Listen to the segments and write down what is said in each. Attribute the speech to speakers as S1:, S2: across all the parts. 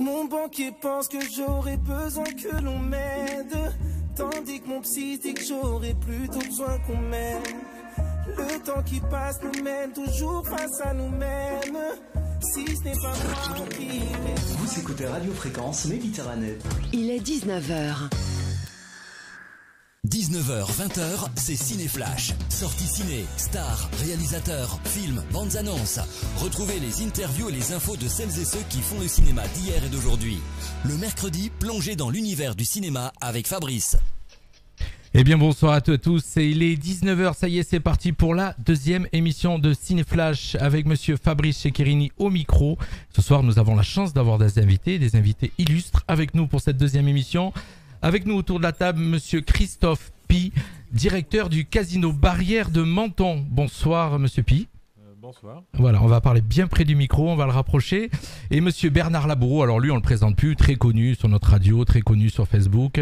S1: Mon banquier pense que j'aurais besoin que l'on m'aide, tandis que mon psy dit que j'aurais plutôt besoin qu'on m'aime. Le temps qui passe nous mène toujours face à nous-mêmes. Si ce n'est pas moi qui l'ai.
S2: Vous écoutez Radio Fréquence Méditerranée.
S3: Il est 19h.
S4: 19h, 20h, c'est Ciné-Flash. Sorties ciné, stars, réalisateurs, films, bandes annonces. Retrouvez les interviews et les infos de celles et ceux qui font le cinéma d'hier et d'aujourd'hui. Le mercredi, plongez dans l'univers du cinéma avec Fabrice.
S5: Eh bien bonsoir à tous, et il est 19h, ça y est, c'est parti pour la deuxième émission de Ciné-Flash avec monsieur Fabrice Ceccherini au micro. Ce soir, nous avons la chance d'avoir des invités illustres avec nous pour cette deuxième émission. Avec nous autour de la table, monsieur Christophe Pi, directeur du Casino Barrière de Menton. Bonsoir monsieur Pi.
S6: Bonsoir.
S5: Voilà, on va parler bien près du micro, on va le rapprocher. Et monsieur Bernard Laboureau, alors lui on le présente plus, très connu sur notre radio, très connu sur Facebook.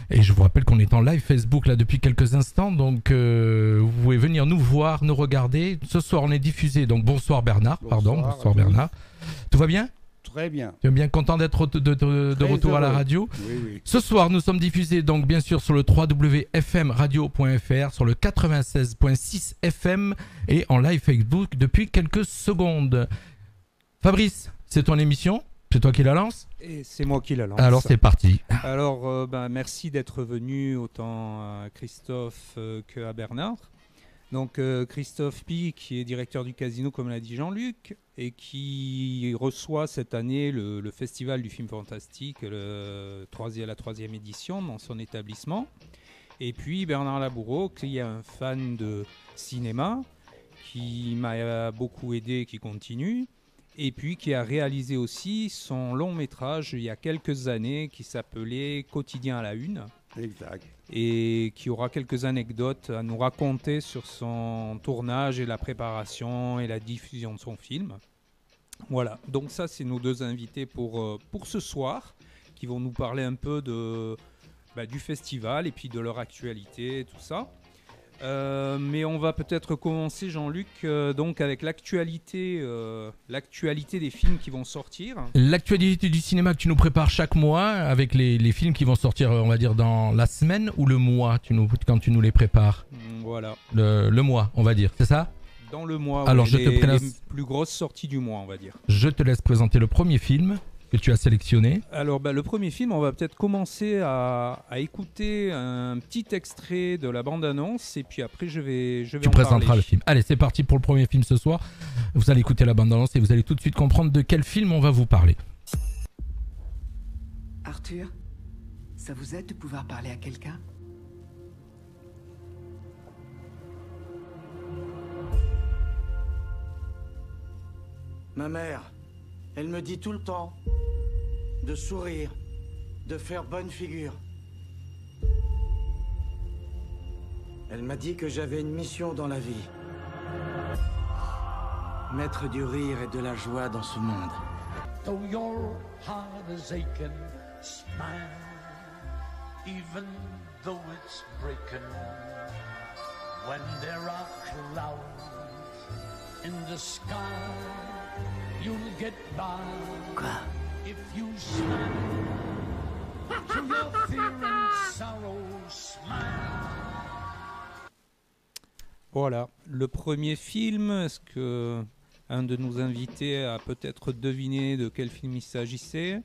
S5: Et je vous rappelle qu'on est en live Facebook là depuis quelques instants, donc vous pouvez venir nous voir, nous regarder. Ce soir on est diffusé, donc bonsoir Bernard, bonsoir Bernard. Tout va bien ?
S6: Très bien.
S5: Tu es bien content d'être de retour à la radio.
S6: Oui.
S5: Ce soir, nous sommes diffusés donc bien sûr sur le www.fmradio.fr, sur le 96.6 FM et en live Facebook depuis quelques secondes. Fabrice, c'est ton émission, c'est toi qui la lance ?
S7: Et c'est moi qui la lance.
S5: Alors c'est parti.
S7: Alors merci d'être venu autant à Christophe qu'à Bernard. Donc Christophe Pi, qui est directeur du casino, comme l'a dit Jean-Luc, et qui reçoit cette année le festival du film fantastique, la troisième édition dans son établissement. Et puis Bernard Laboureau, qui est un fan de cinéma, qui m'a beaucoup aidé et qui continue, et puis qui a réalisé aussi son long métrage il y a quelques années qui s'appelait Quotidien à la Une.
S6: Exact.
S7: Et qui aura quelques anecdotes à nous raconter sur son tournage et la préparation et la diffusion de son film. Voilà, donc ça c'est nos deux invités pour ce soir, qui vont nous parler un peu du festival et puis de leur actualité et tout ça. Mais on va peut-être commencer, Jean-Luc, donc avec l'actualité des films qui vont sortir.
S5: L'actualité du cinéma que tu nous prépares chaque mois, avec les films qui vont sortir, on va dire, dans la semaine ou le mois, quand tu nous les prépares.
S7: Voilà.
S5: Le mois, on va dire, c'est ça ?
S7: Dans le mois,
S5: alors
S7: les plus grosses sorties du mois, on va dire.
S5: Je te laisse présenter le premier film que tu as sélectionné.
S7: Alors le premier film, on va peut-être commencer à écouter un petit extrait de la bande-annonce et puis après je vais
S5: tu présenteras le film. Allez, c'est parti pour le premier film ce soir. Vous allez écouter la bande-annonce et vous allez tout de suite comprendre de quel film on va vous parler.
S8: Arthur, ça vous aide de pouvoir parler à quelqu'un ?
S9: Ma mère, elle me dit tout le temps de sourire, de faire bonne figure. Elle m'a dit que j'avais une mission dans la vie. Mettre du rire et de la joie dans ce monde.
S10: Though your heart is aching, smile, even though it's breaking. When there are clouds in the sky, you'll get by.
S8: Quoi ?
S10: If you smile, through your fear and sorrow, smile.
S7: Voilà, le premier film, est-ce que un de nos invités a peut-être deviné de quel film il s'agissait ?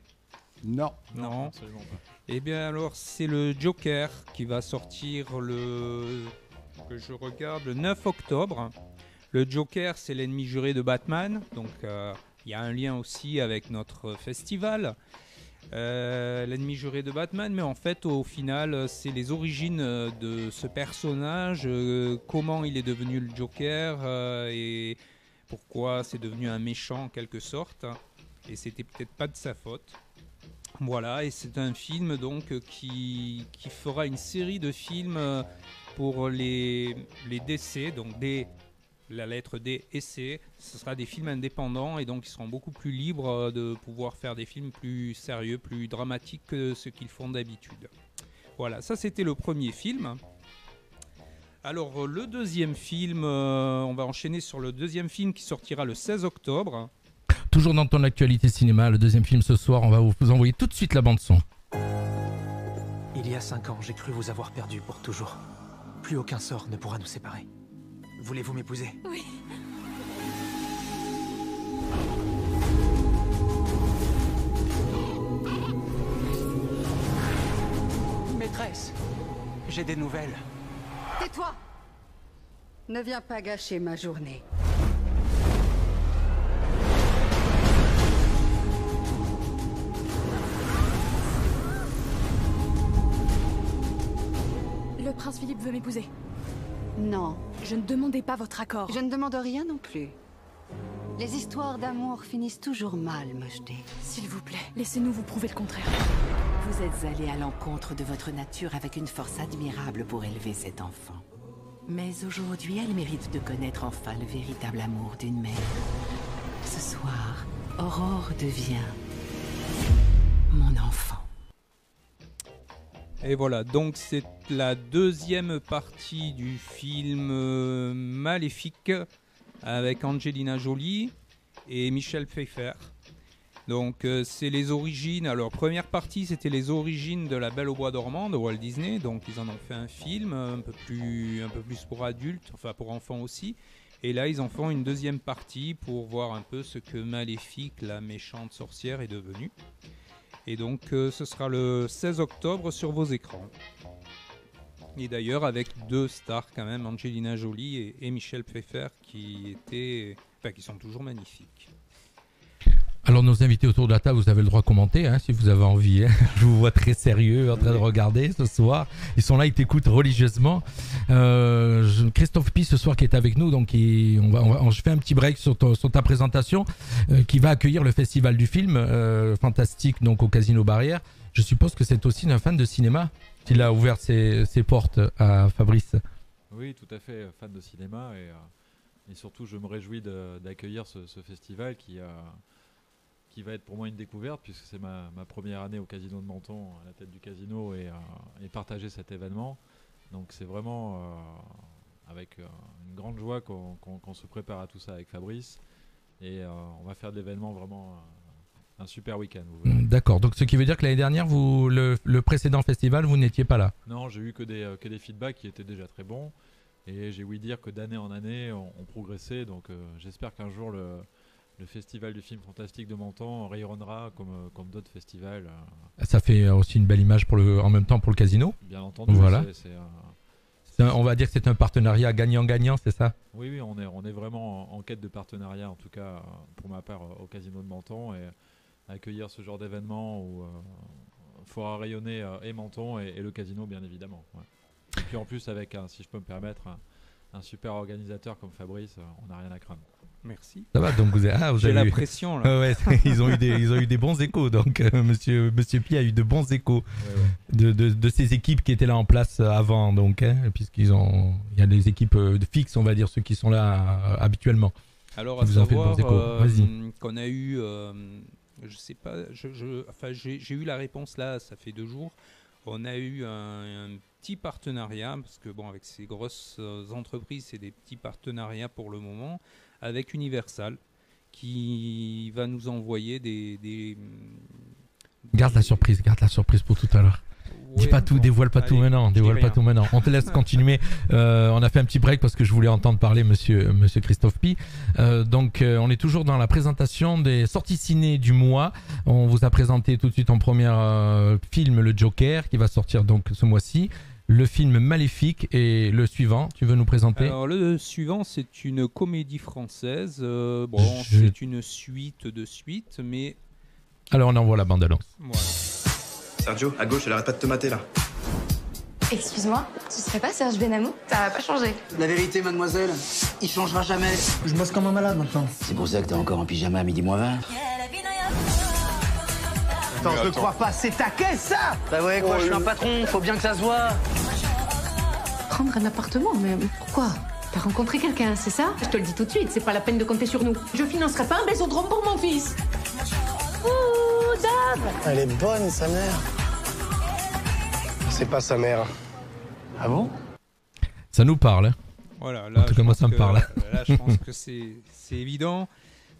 S6: Non,
S7: absolument pas. Eh bien alors, c'est le Joker qui va sortir le 9 octobre. Le Joker, c'est l'ennemi juré de Batman, donc il y a un lien aussi avec notre festival. L'ennemi juré de Batman, mais en fait au final c'est les origines de ce personnage, comment il est devenu le Joker et pourquoi c'est devenu un méchant en quelque sorte, et c'était peut-être pas de sa faute. Voilà, et c'est un film donc qui fera une série de films pour les DC, donc la lettre D et C, ce sera des films indépendants et donc ils seront beaucoup plus libres de pouvoir faire des films plus sérieux, plus dramatiques que ce qu'ils font d'habitude. Voilà, ça c'était le premier film. Alors le deuxième film, on va enchaîner sur le deuxième film qui sortira le 16 octobre.
S5: Toujours dans ton actualité cinéma, le deuxième film ce soir, on va vous envoyer tout de suite la bande son.
S11: Il y a 5 ans, j'ai cru vous avoir perdu pour toujours. Plus aucun sort ne pourra nous séparer. Voulez-vous m'épouser?
S12: Oui.
S11: Maîtresse, j'ai des nouvelles.
S12: Tais-toi! Ne viens pas gâcher ma journée.
S13: Le prince Philippe veut m'épouser.
S12: Non.
S13: Je ne demandais pas votre accord.
S12: Je ne demande rien non plus. Les histoires d'amour finissent toujours mal, Mojde.
S13: S'il vous plaît, laissez-nous vous prouver le contraire.
S14: Vous êtes allé à l'encontre de votre nature avec une force admirable pour élever cet enfant. Mais aujourd'hui, elle mérite de connaître enfin le véritable amour d'une mère. Ce soir, Aurore devient mon enfant.
S7: Et voilà, donc c'est la deuxième partie du film Maléfique avec Angelina Jolie et Michel Pfeiffer. Donc c'est les origines, alors première partie c'était les origines de La Belle au Bois dormant de Walt Disney, donc ils en ont fait un film un peu plus pour adultes, enfin pour enfants aussi. Et là ils en font une deuxième partie pour voir un peu ce que Maléfique, la méchante sorcière, est devenue. Et donc ce sera le 16 octobre sur vos écrans. Et d'ailleurs avec deux stars quand même, Angelina Jolie et Michel Pfeiffer, qui sont toujours magnifiques.
S5: Alors nos invités autour de la table, vous avez le droit de commenter si vous avez envie. Je vous vois très sérieux en train de regarder ce soir. Ils sont là, ils t'écoutent religieusement. Christophe Pi ce soir qui est avec nous, donc je fais un petit break sur ta présentation, qui va accueillir le festival du film fantastique donc au Casino Barrière. Je suppose que c'est aussi un fan de cinéma qui a ouvert ses portes à Fabrice.
S15: Oui, tout à fait, fan de cinéma et surtout je me réjouis d'accueillir ce festival qui va être pour moi une découverte puisque c'est ma première année au Casino de Menton à la tête du casino et partager cet événement. Donc c'est vraiment avec une grande joie qu'on se prépare à tout ça avec Fabrice et on va faire de l'événement vraiment un super week-end.
S5: D'accord, donc ce qui veut dire que l'année dernière, le précédent festival, vous n'étiez pas là? Non,
S15: j'ai eu que des feedbacks qui étaient déjà très bons et j'ai ouï dire que d'année en année on progressait, donc j'espère qu'un jour le festival du film fantastique de Menton rayonnera comme d'autres festivals.
S5: Ça fait aussi une belle image en même temps pour le casino.
S15: Bien entendu.
S5: Voilà. On va dire que c'est un partenariat gagnant-gagnant, c'est ça?
S15: Oui, on est vraiment en quête de partenariat, en tout cas pour ma part au Casino de Menton, et accueillir ce genre d'événement où il faudra rayonner et Menton et le casino bien évidemment. Ouais. Et puis en plus avec, si je peux me permettre, un super organisateur comme Fabrice, on n'a rien à craindre.
S7: Merci.
S5: Ça va, donc vous avez
S7: j'ai la pression là.
S5: Ouais, ils ont eu des bons échos, donc Monsieur Pi a eu de bons échos de ces équipes qui étaient là en place avant, donc il y a des équipes fixes, on va dire, ceux qui sont là habituellement.
S7: Alors à savoir qu'on a eu, je sais pas, j'ai eu la réponse là, ça fait 2 jours. On a eu un petit partenariat, parce que bon, avec ces grosses entreprises, c'est des petits partenariats pour le moment, avec Universal, qui va nous envoyer des...
S5: Garde la surprise pour tout à l'heure. Dis pas tout, dévoile pas tout maintenant, On te laisse continuer. On a fait un petit break parce que je voulais entendre parler Monsieur Christophe Pi. Donc on est toujours dans la présentation des sorties ciné du mois. On vous a présenté tout de suite en premier film le Joker qui va sortir donc ce mois-ci. Le film Maléfique et le suivant, tu veux nous présenter?
S7: Alors le suivant, c'est une comédie française. C'est une suite de suites, mais...
S5: Alors on envoie la bande-annonce.
S7: Voilà.
S16: Sergio, à gauche, elle arrête pas de te mater là.
S17: Excuse-moi, tu serais pas Serge Benamou? Ça va pas changer.
S9: La vérité, mademoiselle, il changera jamais. Je bosse comme un malade maintenant.
S18: C'est pour ça que t'es encore en pyjama à 12h20.
S9: Attends, je ne crois pas, c'est ta caisse ça! Bah ouais, quoi, je suis un patron, faut bien que ça se voit.
S17: Prendre un appartement, mais pourquoi? T'as rencontré quelqu'un, c'est ça? Je te le dis tout de suite, c'est pas la peine de compter sur nous. Je financerai pas un bésodrome pour mon fils. Ouh, Dave!
S19: Elle est bonne, sa mère. C'est pas sa mère.
S9: Ah bon?
S5: Ça nous parle.
S7: Voilà, là,
S5: en tout cas, moi, ça me parle.
S7: Là, je pense que c'est évident.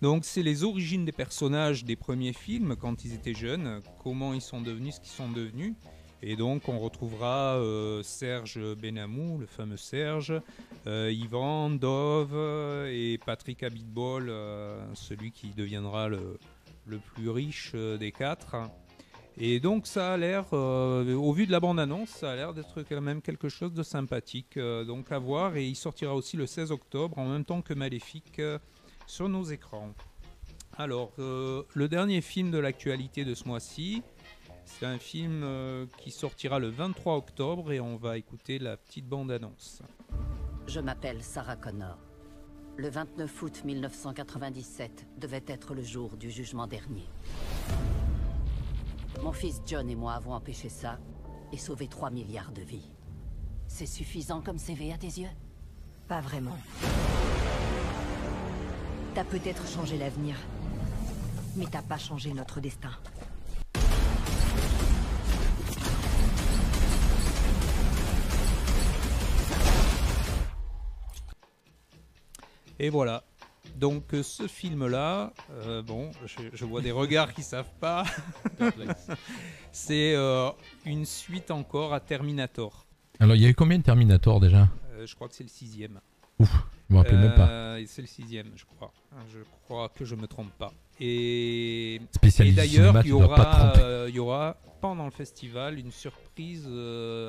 S7: Donc c'est les origines des personnages des premiers films quand ils étaient jeunes, comment ils sont devenus ce qu'ils sont devenus. Et donc on retrouvera Serge Benamou, le fameux Serge, Yvan, Dove et Patrick Abitbol, celui qui deviendra le plus riche des quatre. Et donc ça a l'air, au vu de la bande-annonce, ça a l'air d'être quand même quelque chose de sympathique. Donc à voir, et il sortira aussi le 16 octobre en même temps que Maléfique sur nos écrans. Alors, le dernier film de l'actualité de ce mois-ci, c'est un film qui sortira le 23 octobre et on va écouter la petite bande-annonce.
S20: Je m'appelle Sarah Connor. Le 29 août 1997 devait être le jour du jugement dernier. Mon fils John et moi avons empêché ça et sauvé 3 milliards de vies. C'est suffisant comme CV à tes yeux?
S21: Pas vraiment. T'as peut-être changé l'avenir, mais t'as pas changé notre destin.
S7: Et voilà. Donc ce film-là, bon, je vois des regards qui savent pas. C'est une suite encore à Terminator.
S5: Alors il y a eu combien de Terminator déjà?
S7: Je crois que c'est le 6e.
S5: Ouf, je me rappelle même pas.
S7: C'est le 6e, je crois. Je crois que je me trompe pas. Et
S5: Spécialiste
S7: d'ailleurs,
S5: cinéma, tu dois pas te tromper.
S7: il y aura pendant le festival une surprise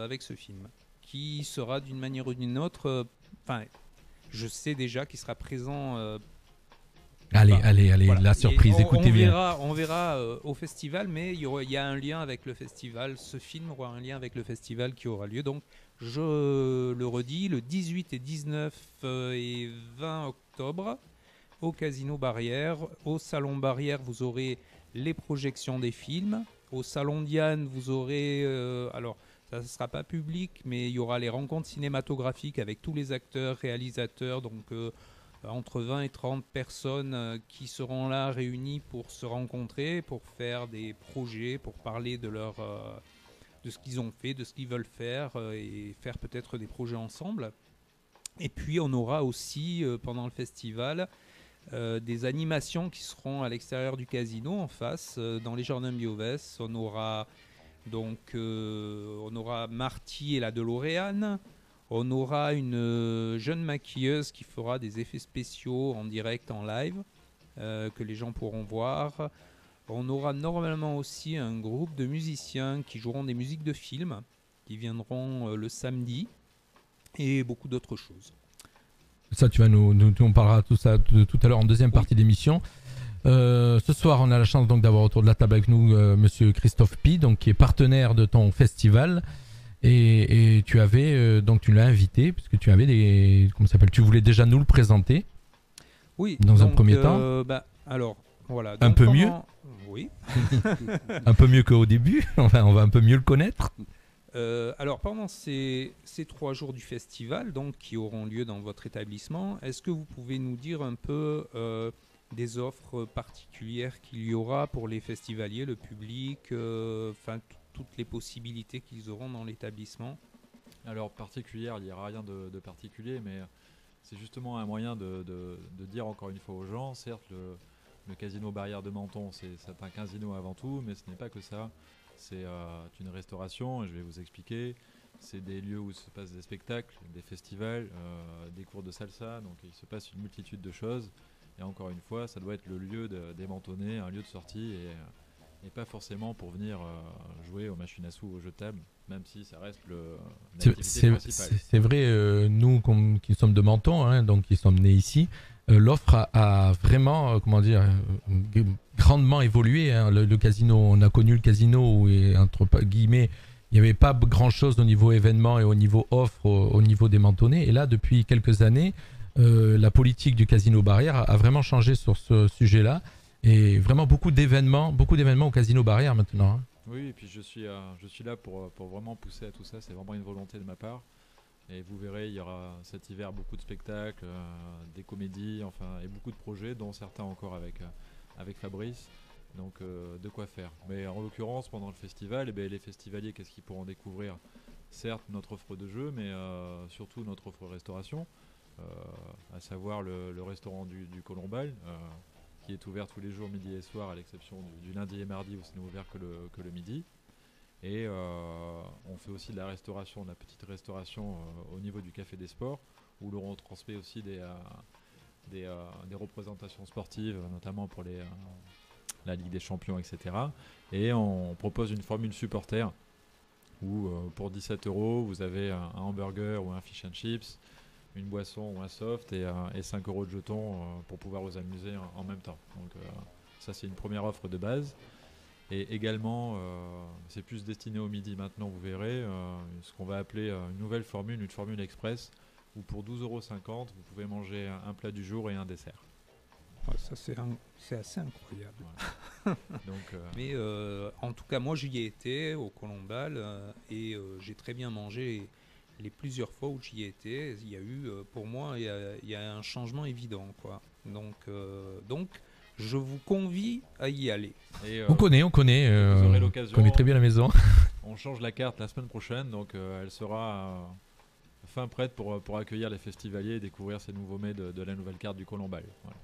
S7: avec ce film, qui sera d'une manière ou d'une autre. Enfin, je sais déjà qu'il sera présent.
S5: Allez,
S7: voilà.
S5: la surprise, écoutez bien.
S7: On verra au festival, mais il y a un lien avec le festival. Ce film aura un lien avec le festival qui aura lieu. Donc, je le redis, le 18 et 19 et 20 octobre, au Casino Barrière. Au Salon Barrière, vous aurez les projections des films. Au Salon Diane, vous aurez... alors, ça ne sera pas public, mais il y aura les rencontres cinématographiques avec tous les acteurs, réalisateurs, donc entre 20 et 30 personnes qui seront là réunies pour se rencontrer, pour faire des projets, pour parler de de ce qu'ils ont fait, de ce qu'ils veulent faire et faire peut-être des projets ensemble. Et puis on aura aussi pendant le festival des animations qui seront à l'extérieur du casino en face, dans les jardins Biovès. On aura Marty et la DeLorean. On aura une jeune maquilleuse qui fera des effets spéciaux en direct, en live, que les gens pourront voir. On aura normalement aussi un groupe de musiciens qui joueront des musiques de films, qui viendront le samedi, et beaucoup d'autres choses.
S5: Ça, tu vas on parlera de tout ça tout à l'heure en deuxième partie d'émission. Ce soir, on a la chance donc d'avoir autour de la table avec nous Monsieur Christophe Pi, donc qui est partenaire de ton festival. Et tu avais donc tu l'as invité puisque tu avais tu voulais déjà nous le présenter.
S7: Oui.
S5: Dans un premier temps.
S7: Alors voilà.
S5: Un peu mieux.
S7: Oui.
S5: Un peu mieux qu'au début. Enfin, on va un peu mieux le connaître.
S7: Alors pendant ces 3 jours du festival, donc qui auront lieu dans votre établissement, est-ce que vous pouvez nous dire un peu des offres particulières qu'il y aura pour les festivaliers, le public, enfin toutes les possibilités qu'ils auront dans l'établissement?
S15: Alors particulière, il n'y aura rien de particulier, mais c'est justement un moyen de dire encore une fois aux gens, certes le casino Barrière de Menton c'est un casino avant tout, mais ce n'est pas que ça, c'est une restauration, et je vais vous expliquer. C'est des lieux où se passent des spectacles, des festivals, des cours de salsa, donc il se passe une multitude de choses. Et encore une fois, ça doit être le lieu des mentonnais, un lieu de sortie, et pas forcément pour venir jouer aux machines à sous, aux jeux de table, même si ça reste l'activité principale.
S5: C'est vrai, nous qui sommes de Menton, hein, donc qui sommes nés ici, l'offre a vraiment, grandement évolué. Hein. Le casino, on a connu le casino où, entre guillemets, il n'y avait pas grand-chose au niveau événement et au niveau offre, au niveau des mentonnais. Et là, depuis quelques années, la politique du Casino Barrière a vraiment changé sur ce sujet-là. Et vraiment beaucoup d'événements au Casino Barrière maintenant. Hein.
S15: Oui, et puis je suis là pour vraiment pousser à tout ça. C'est vraiment une volonté de ma part. Et vous verrez, il y aura cet hiver beaucoup de spectacles, des comédies, enfin, et beaucoup de projets, dont certains encore avec Fabrice. Donc de quoi faire. Mais en l'occurrence, pendant le festival, les festivaliers, qu'est-ce qu'ils pourront découvrir? Certes, notre offre de jeu, mais surtout notre offre restauration, à savoir le restaurant du Colombal, qui est ouvert tous les jours midi et soir, à l'exception du lundi et mardi où ce n'est ouvert que le midi. Et on fait aussi de la restauration, de la petite restauration au niveau du Café des Sports, où l'on transmet aussi des représentations sportives, notamment pour la Ligue des Champions, etc. Et on propose une formule supporter où pour 17 €, vous avez un hamburger ou un fish and chips, une boisson ou un soft et 5 € de jetons pour pouvoir vous amuser en même temps. Donc ça, c'est une première offre de base. Et également, c'est plus destiné au midi maintenant, vous verrez, ce qu'on va appeler une nouvelle formule, une formule express, où pour 12,50 €, vous pouvez manger un plat du jour et un dessert.
S7: Ouais, ça, c'est assez incroyable.
S15: Voilà. Donc,
S7: mais en tout cas, moi, j'y ai été au Colombal et j'ai très bien mangé les plusieurs fois où j'y ai été. Il y a eu, pour moi, il y a un changement évident, quoi. Donc je vous convie à y aller.
S15: Et,
S5: on connaît.
S15: vous aurez l'occasion.
S5: On connaît très bien la maison.
S15: On change la carte la semaine prochaine, donc elle sera fin prête pour accueillir les festivaliers et découvrir ces nouveaux mets de la nouvelle carte du Colombal. Voilà.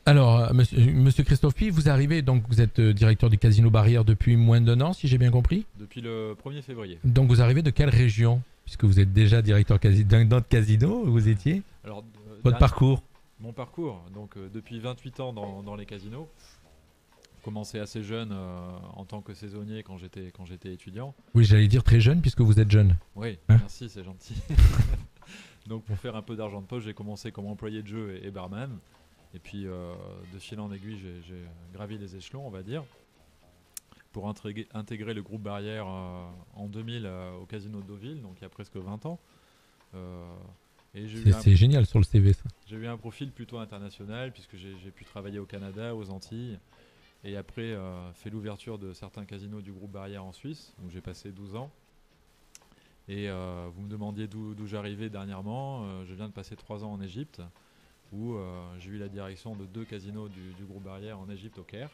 S5: Alors, monsieur Christophe Pi, vous arrivez, donc vous êtes directeur du Casino Barrière depuis moins d'1 an, si j'ai bien compris.
S15: Depuis le 1er février.
S5: Donc vous arrivez de quelle région? Puisque vous êtes déjà directeur d'un autre casino, où vous étiez.
S15: Alors,
S5: votre parcours?
S15: Mon parcours, donc depuis 28 ans dans les casinos. Commencé assez jeune en tant que saisonnier quand j'étais étudiant.
S5: Oui, j'allais dire très jeune puisque vous êtes jeune.
S15: Oui,
S5: hein?
S15: Merci, c'est gentil. Donc pour faire un peu d'argent de poche, j'ai commencé comme employé de jeu et barman. Et puis de fil en aiguille, j'ai gravi les échelons, on va dire, pour intégrer le groupe Barrière en 2000 au Casino de Deauville, donc il y a presque 20 ans.
S5: C'est génial sur le CV, ça.
S15: J'ai eu un profil plutôt international puisque j'ai pu travailler au Canada, aux Antilles, et après fait l'ouverture de certains casinos du groupe Barrière en Suisse, où j'ai passé 12 ans. Et vous me demandiez d'où j'arrivais dernièrement. Je viens de passer 3 ans en Égypte, où j'ai eu la direction de 2 casinos du groupe Barrière en Égypte, au Caire,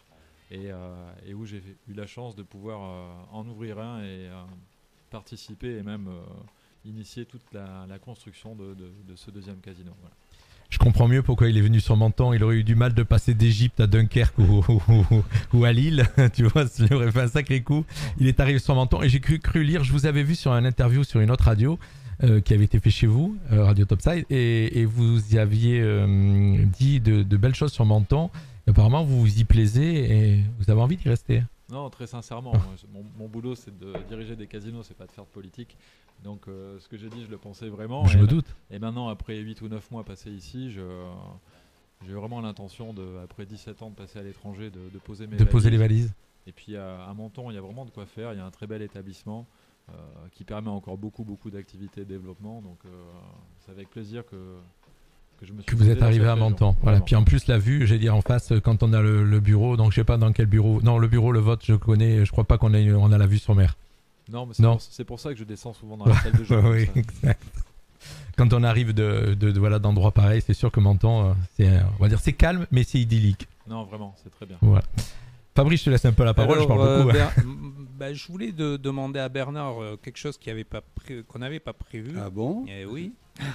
S15: et où j'ai eu la chance de pouvoir en ouvrir un et participer et même initier toute la construction de ce deuxième casino. Voilà.
S5: Je comprends mieux pourquoi il est venu sur Menton. Il aurait eu du mal de passer d'Égypte à Dunkerque ou à Lille. Tu vois, il aurait fait un sacré coup. Il est arrivé sur Menton et j'ai cru lire, je vous avais vu sur un interview sur une autre radio qui avait été fait chez vous, Radio Topside, et vous y aviez dit de belles choses sur Menton. Apparemment, vous vous y plaisez et vous avez envie d'y rester.
S15: Non, très sincèrement, mon boulot c'est de diriger des casinos, c'est pas de faire de politique. Donc ce que j'ai dit, je le pensais vraiment.
S5: Je me doute.
S15: Et maintenant, après 8 ou 9 mois passés ici, j'ai vraiment l'intention, après 17 ans de passer à l'étranger, de poser mes valises.
S5: Poser les valises.
S15: Et puis à Menton, il y a vraiment de quoi faire. Il y a un très bel établissement qui permet encore beaucoup d'activités et de développement. Donc c'est avec plaisir que je me suis...
S5: Que vous êtes arrivé à Menton. Voilà. Puis en plus, la vue, j'ai dit en face, quand on a le bureau, donc je sais pas dans quel bureau. Non, le bureau, le vote, je connais. Je crois pas qu'on a la vue sur mer.
S15: Non, mais c'est pour ça que je descends souvent dans la salle de jeu.
S5: Oui, exact. Quand on arrive d'endroits pareils, c'est sûr que Menton, on va dire, c'est calme, mais c'est idyllique.
S15: Non, vraiment, c'est très bien.
S5: Voilà. Fabrice, je te laisse un peu la parole.
S7: Alors,
S5: je parle
S7: beaucoup. Je voulais demander à Bernard quelque chose qu'on n'avait pas prévu.
S6: Ah bon?
S7: Oui.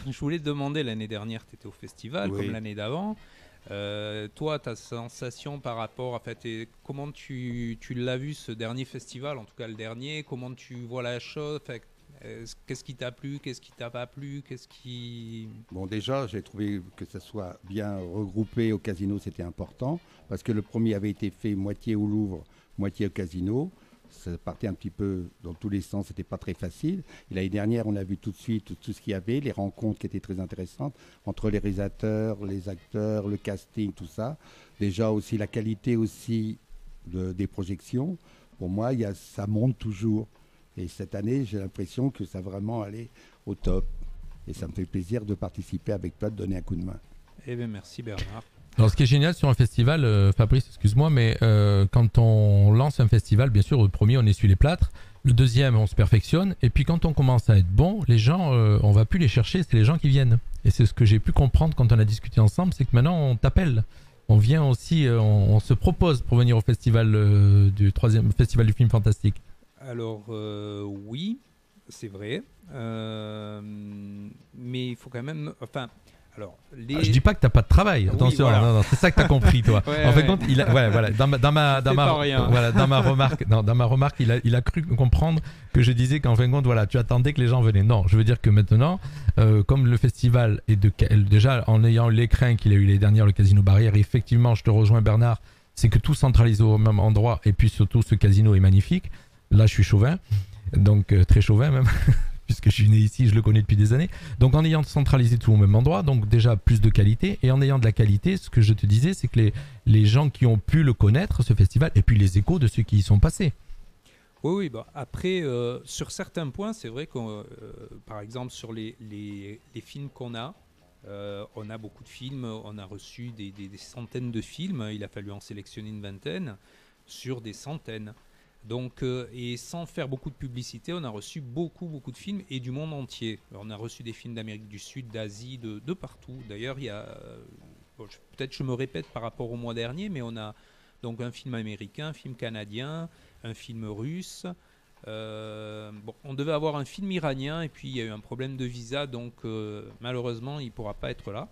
S7: Je voulais te demander, l'année dernière, tu étais au festival,
S6: oui,
S7: comme l'année d'avant. Toi, ta sensation par rapport à comment tu l'as vu ce dernier festival, en tout cas le dernier, comment tu vois la chose, qu'est-ce qui t'a plu, qu'est-ce qui t'a pas plu,
S6: Bon, déjà, j'ai trouvé que ça soit bien regroupé au casino, c'était important, parce que le premier avait été fait moitié au Louvre, moitié au casino. Ça partait un petit peu dans tous les sens, c'était pas très facile. Et l'année dernière, on a vu tout de suite tout ce qu'il y avait, les rencontres qui étaient très intéressantes entre les réalisateurs, les acteurs, le casting, tout ça. Déjà aussi la qualité aussi des projections. Pour moi, ça monte toujours. Et cette année, j'ai l'impression que ça va vraiment aller au top. Et ça me fait plaisir de participer avec toi, de donner un coup de main.
S7: Eh bien, merci Bernard.
S5: Alors, ce qui est génial sur un festival, Fabrice, excuse-moi, mais quand on lance un festival, bien sûr, au premier, on essuie les plâtres. Le deuxième, on se perfectionne. Et puis, quand on commence à être bon, les gens, on va plus les chercher, c'est les gens qui viennent. Et c'est ce que j'ai pu comprendre quand on a discuté ensemble, c'est que maintenant, on t'appelle. On vient aussi, on se propose pour venir au festival du troisième festival du film fantastique.
S7: Alors, oui, c'est vrai. Mais il faut quand même... Alors,
S5: Je dis pas que t'as pas de travail, attention,
S7: voilà.
S5: non, c'est ça que t'as compris toi. En fait, compte, voilà, dans ma remarque, il a cru comprendre que je disais qu'en fin de compte, voilà, tu attendais que les gens venaient. Non, je veux dire que maintenant, comme le festival est déjà en ayant l'écrin qu'il a eu les dernières, le Casino Barrière, effectivement, je te rejoins Bernard, c'est que tout centralisé au même endroit et puis surtout ce casino est magnifique. Là, je suis chauvin, donc très chauvin même. Puisque je suis né ici, je le connais depuis des années. Donc en ayant centralisé tout au même endroit, donc déjà plus de qualité, et en ayant de la qualité, ce que je te disais, c'est que les gens qui ont pu le connaître, ce festival, et puis les échos de ceux qui y sont passés.
S7: Oui, bah, après, sur certains points, c'est vrai que, par exemple, sur les films qu'on a, on a beaucoup de films, on a reçu des centaines de films, il a fallu en sélectionner une vingtaine sur des centaines. Donc, et sans faire beaucoup de publicité, on a reçu beaucoup de films et du monde entier. On a reçu des films d'Amérique du Sud, d'Asie, de partout. D'ailleurs, il y a, peut-être je me répète par rapport au mois dernier, mais on a donc un film américain, un film canadien, un film russe. On devait avoir un film iranien et puis il y a eu un problème de visa, donc malheureusement, il ne pourra pas être là.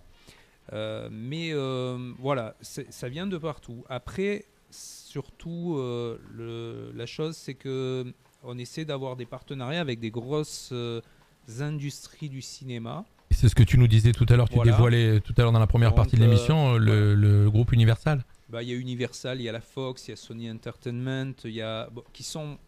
S7: Mais voilà, ça vient de partout. Après, surtout, la chose, c'est que on essaie d'avoir des partenariats avec des grosses industries du cinéma.
S5: C'est ce que tu nous disais tout à l'heure, tu dévoilais tout à l'heure dans la première partie de l'émission, le groupe Universal.
S7: Bah, il y a Universal, il y a la Fox, il y a Sony Entertainment, qui sont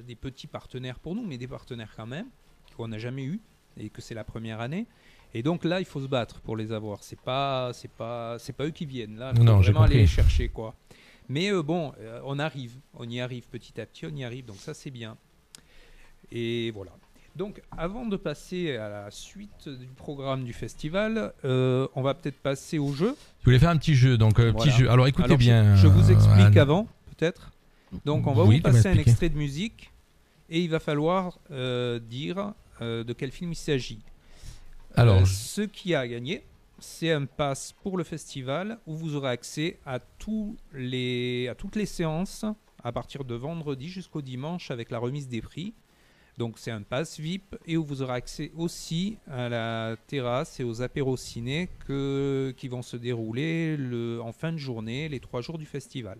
S7: des petits partenaires pour nous, mais des partenaires quand même, qu'on n'a jamais eu et que c'est la première année. Et donc là, il faut se battre pour les avoir. C'est pas eux qui viennent. Là, il faut vraiment aller les chercher, quoi. Mais on y arrive petit à petit, on y arrive. Donc ça, c'est bien. Et voilà. Donc, avant de passer à la suite du programme du festival, on va peut-être passer au jeu.
S5: Tu voulais faire un petit jeu, donc petit jeu. Alors, écoutez bien.
S7: Je vous explique avant, peut-être. Donc, on va vous passer un extrait de musique et il va falloir dire de quel film il s'agit.
S5: Alors,
S7: ce qui a gagné, c'est un pass pour le festival où vous aurez accès à toutes les séances à partir de vendredi jusqu'au dimanche avec la remise des prix. Donc c'est un pass VIP et où vous aurez accès aussi à la terrasse et aux apéros ciné qui vont se dérouler en fin de journée, les 3 jours du festival.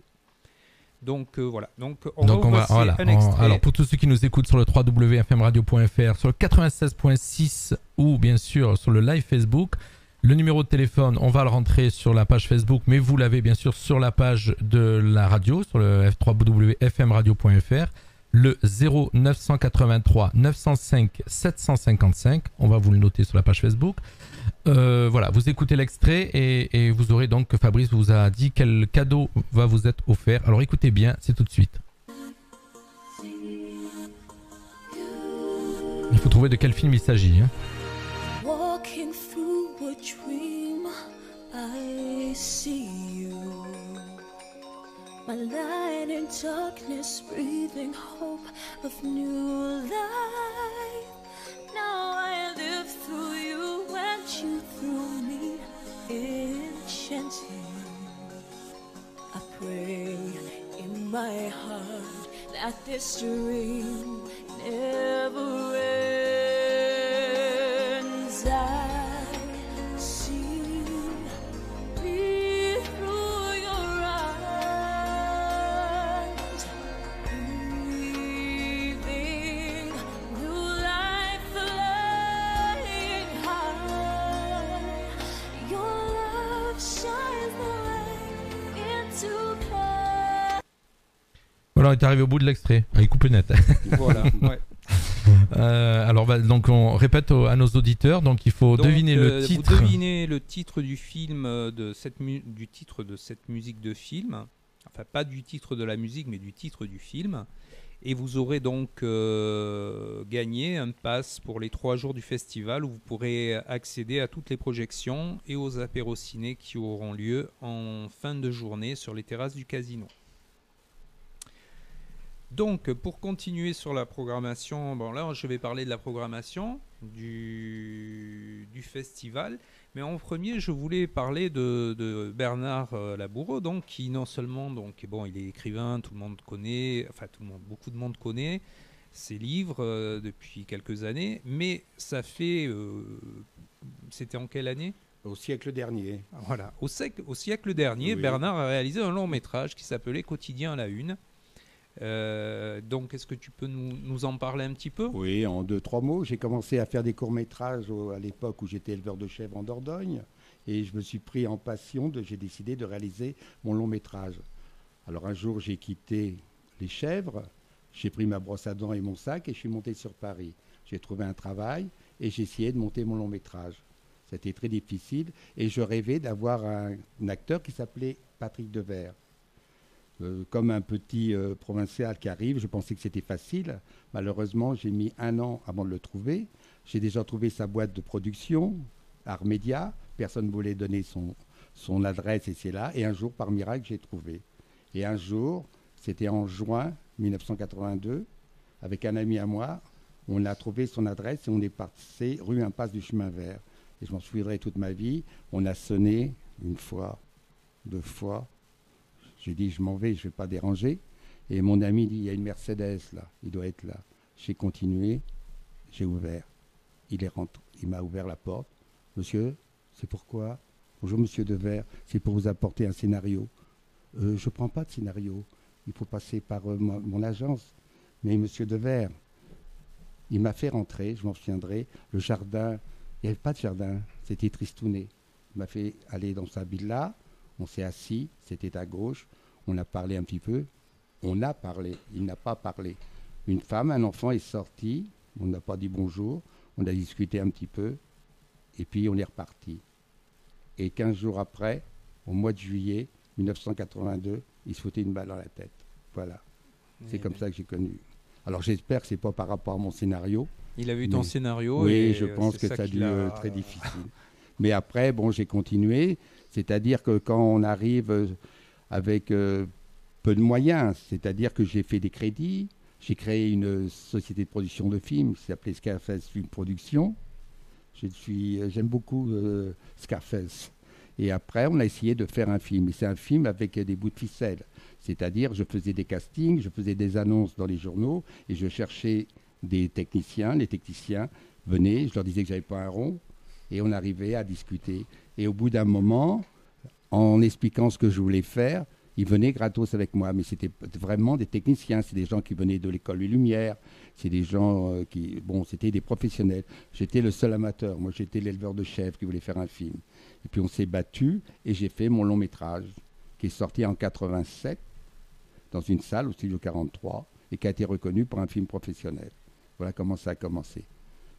S7: Donc voilà. Donc on va un extrait.
S5: Alors pour tous ceux qui nous écoutent sur le www.fmradio.fr, sur le 96.6 ou bien sûr sur le live Facebook, le numéro de téléphone, on va le rentrer sur la page Facebook, mais vous l'avez bien sûr sur la page de la radio, sur le www.fmradio.fr, le 0983 905 755. On va vous le noter sur la page Facebook. Voilà, vous écoutez l'extrait et vous aurez donc que Fabrice vous a dit quel cadeau va vous être offert. Alors écoutez bien, c'est tout de suite. Il faut trouver de quel film il s'agit.
S1: Walking through a dream, I see you. My light in darkness, breathing hope of new life. Now I live through you and you through me, enchanting. I pray in my heart that this dream never ends. I see me through your eyes, breathing new life, flying high. Your love shines the way into my...
S5: Voilà, on est arrivé au bout de l'extrait. Il coupe net.
S7: Voilà, ouais.
S5: Alors donc on répète à nos auditeurs, donc il faut deviner le titre.
S7: Vous devinez le titre du film du titre de cette musique de film, enfin pas du titre de la musique mais du titre du film, et vous aurez donc gagné un pass pour les 3 jours du festival où vous pourrez accéder à toutes les projections et aux apéros ciné qui auront lieu en fin de journée sur les terrasses du casino. Donc, pour continuer sur la programmation, bon là je vais parler de la programmation du festival, mais en premier je voulais parler de Bernard Laboureau, donc qui non seulement il est écrivain, tout le monde connaît, enfin beaucoup de monde connaît ses livres depuis quelques années, mais ça fait C'était en quelle année?
S6: Au siècle dernier.
S7: Voilà, au siècle dernier,
S6: Oui.
S7: Bernard a réalisé un long métrage qui s'appelait Quotidien à la une. Donc, est-ce que tu peux nous en parler un petit peu?
S6: Oui, en 2-3 mots. J'ai commencé à faire des courts-métrages à l'époque où j'étais éleveur de chèvres en Dordogne. Et je me suis pris en passion, j'ai décidé de réaliser mon long-métrage. Alors un jour, j'ai quitté les chèvres, j'ai pris ma brosse à dents et mon sac et je suis monté sur Paris. J'ai trouvé un travail et j'ai essayé de monter mon long-métrage. C'était très difficile et je rêvais d'avoir un acteur qui s'appelait Patrick Devers. Comme un petit provincial qui arrive, je pensais que c'était facile. Malheureusement, j'ai mis 1 an avant de le trouver. J'ai déjà trouvé sa boîte de production, Art Média. Personne ne voulait donner son adresse et c'est là. Et un jour, par miracle, j'ai trouvé. Et un jour, c'était en juin 1982, avec un ami à moi, on a trouvé son adresse et on est passé rue Impasse du Chemin Vert. Et je m'en souviendrai toute ma vie. On a sonné 1 fois, 2 fois. J'ai dit, je m'en vais, je ne vais pas déranger. Et mon ami dit, il y a une Mercedes là, il doit être là. J'ai continué, j'ai ouvert. Il est rentré, il m'a ouvert la porte. Monsieur, c'est pourquoi? Bonjour Monsieur Devers, c'est pour vous apporter un scénario. Je ne prends pas de scénario, il faut passer par mon agence. Mais Monsieur Devers, il m'a fait rentrer, je m'en souviendrai, le jardin, il n'y avait pas de jardin, c'était tristouné. Il m'a fait aller dans sa villa, on s'est assis, c'était à gauche, on a parlé un petit peu, on a parlé, il n'a pas parlé. Une femme, un enfant est sorti, on n'a pas dit bonjour, on a discuté un petit peu, et puis on est reparti. Et 15 jours après, au mois de juillet 1982, il se foutait une balle dans la tête. Voilà, c'est comme ça que j'ai connu. Alors j'espère que ce n'est pas par rapport à mon scénario.
S7: Il a vu ton scénario.
S6: Oui,
S7: et
S6: je pense que ça a dû être très
S7: difficile.
S6: difficile. Mais après, bon, j'ai continué. C'est-à-dire que quand on arrive avec peu de moyens, c'est-à-dire que j'ai fait des crédits, j'ai créé une société de production de films qui s'appelait Scarface Film Production. J'aime beaucoup Scarface. Et après, on a essayé de faire un film. Et c'est un film avec des bouts de ficelle. C'est-à-dire, je faisais des castings, je faisais des annonces dans les journaux et je cherchais des techniciens. Les techniciens venaient, je leur disais que j'avais pas un rond et on arrivait à discuter. Et au bout d'un moment, en expliquant ce que je voulais faire, ils venaient gratos avec moi. Mais c'était vraiment des techniciens. C'est des gens qui venaient de l'école des Lumières. C'est des gens c'était des professionnels. J'étais le seul amateur. Moi, j'étais l'éleveur de chèvres qui voulait faire un film. Et puis on s'est battu et j'ai fait mon long métrage qui est sorti en 87 dans une salle au Studio 43 et qui a été reconnu pour un film professionnel. Voilà comment ça a commencé.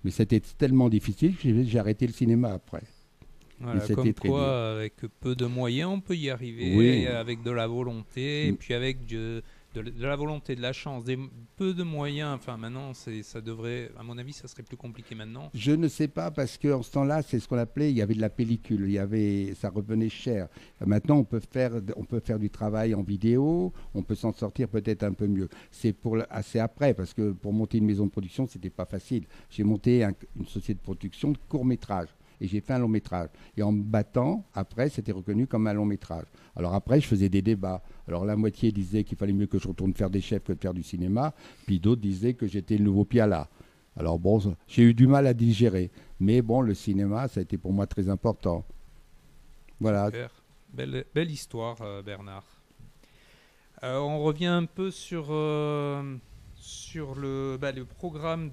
S6: Mais c'était tellement difficile que j'ai arrêté le cinéma après.
S7: Voilà,
S6: c'était
S7: comme
S6: très
S7: quoi,
S6: dur.
S7: avec peu de moyens, on peut y arriver,
S6: Oui.
S7: et avec de la volonté, et puis avec de la volonté, de la chance, peu de moyens. Enfin, maintenant, ça devrait, à mon avis, ça serait plus compliqué maintenant.
S6: Je ne sais pas, parce qu'en ce temps-là, c'est ce qu'on appelait, il y avait de la pellicule, ça revenait cher. Maintenant, on peut faire du travail en vidéo, on peut s'en sortir peut-être un peu mieux. C'est assez après, parce que pour monter une maison de production, c'était pas facile. J'ai monté une société de production de court-métrage. Et j'ai fait un long métrage. Et en me battant, après, c'était reconnu comme un long métrage. Alors après, je faisais des débats. Alors la moitié disait qu'il fallait mieux que je retourne faire des chefs que de faire du cinéma. Puis d'autres disaient que j'étais le nouveau Piala. Alors bon, j'ai eu du mal à digérer. Mais bon, le cinéma, ça a été pour moi très important. Voilà.
S7: Super. Belle histoire, Bernard. On revient un peu sur le programme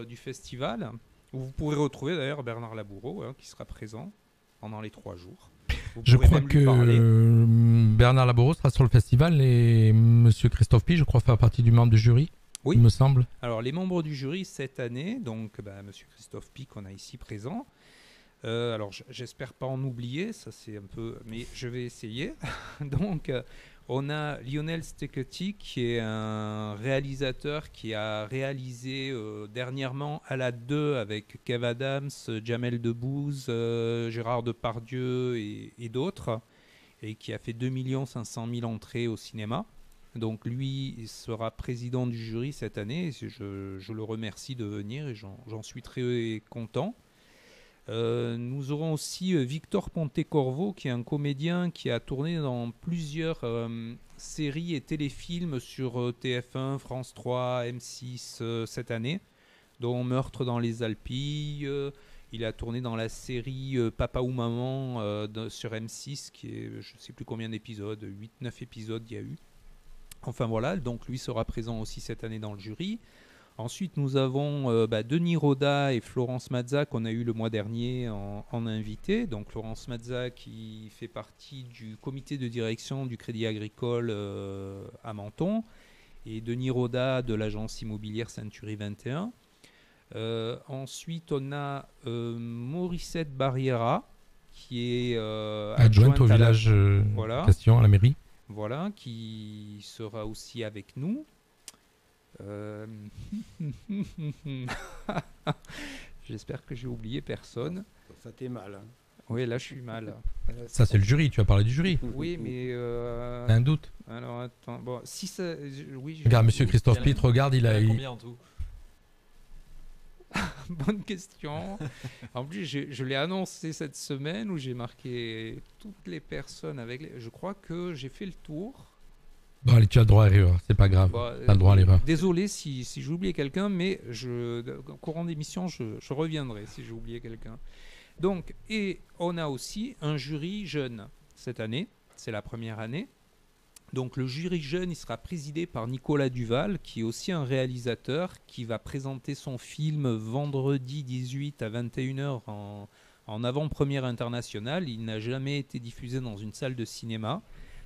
S7: du festival. Vous pourrez retrouver d'ailleurs Bernard Laboureau qui sera présent pendant les 3 jours.
S5: Je crois que Bernard Laboureau sera sur le festival et Monsieur Christophe Pi, je crois, faire partie du membre du jury.
S7: Oui.
S5: Il me semble.
S7: Alors les membres du jury cette année, donc Monsieur Christophe Pi qu'on a ici présent. Alors j'espère pas en oublier, ça c'est un peu, mais je vais essayer. Donc on a Lionel Steketty qui est un réalisateur qui a réalisé dernièrement Alad 2 avec Kev Adams, Jamel Debbouze, Gérard Depardieu et d'autres, et qui a fait 2 500 000 entrées au cinéma. Donc lui il sera président du jury cette année, et je le remercie de venir et j'en suis très content. Nous aurons aussi Victor Pontecorvo qui est un comédien qui a tourné dans plusieurs séries et téléfilms sur TF1, France 3, M6 cette année, dont Meurtre dans les Alpilles. Il a tourné dans la série Papa ou Maman sur M6, qui est, je ne sais plus combien d'épisodes, 8-9 épisodes il y a eu. Enfin voilà, donc lui sera présent aussi cette année dans le jury. Ensuite, nous avons Denis Roda et Florence Mazza qu'on a eu le mois dernier en invité. Donc Florence Mazza qui fait partie du comité de direction du Crédit Agricole à Menton et Denis Roda de l'agence immobilière Century 21. Ensuite, on a Morissette Barriera qui est
S5: adjointe au village Castillon à la mairie.
S7: Voilà, qui sera aussi avec nous. J'espère que j'ai oublié personne.
S6: Ça t'est mal. Hein.
S7: Oui, là je suis mal.
S5: Ça c'est le jury, tu as parlé du jury.
S7: Oui, mais...
S5: T'as un doute?
S7: Alors attends, bon, si ça... Oui,
S5: regarde, monsieur Christophe Pitt, regarde, il a...
S15: Combien en tout?
S7: Bonne question. En plus, je l'ai annoncé cette semaine où j'ai marqué toutes les personnes avec les... Je crois que j'ai fait le tour.
S5: Bon, allez, tu as le droit à l'erreur, c'est pas grave.
S7: Bon,
S5: tu as le droit à l'erreur.
S7: Désolé si j'ai oublié quelqu'un, mais au courant d'émission, je reviendrai si j'ai oublié quelqu'un. Donc, et on a aussi un jury jeune cette année. C'est la première année. Donc le jury jeune, il sera présidé par Nicolas Duval, qui est aussi un réalisateur, qui va présenter son film vendredi 18 à 21h en avant-première internationale. Il n'a jamais été diffusé dans une salle de cinéma.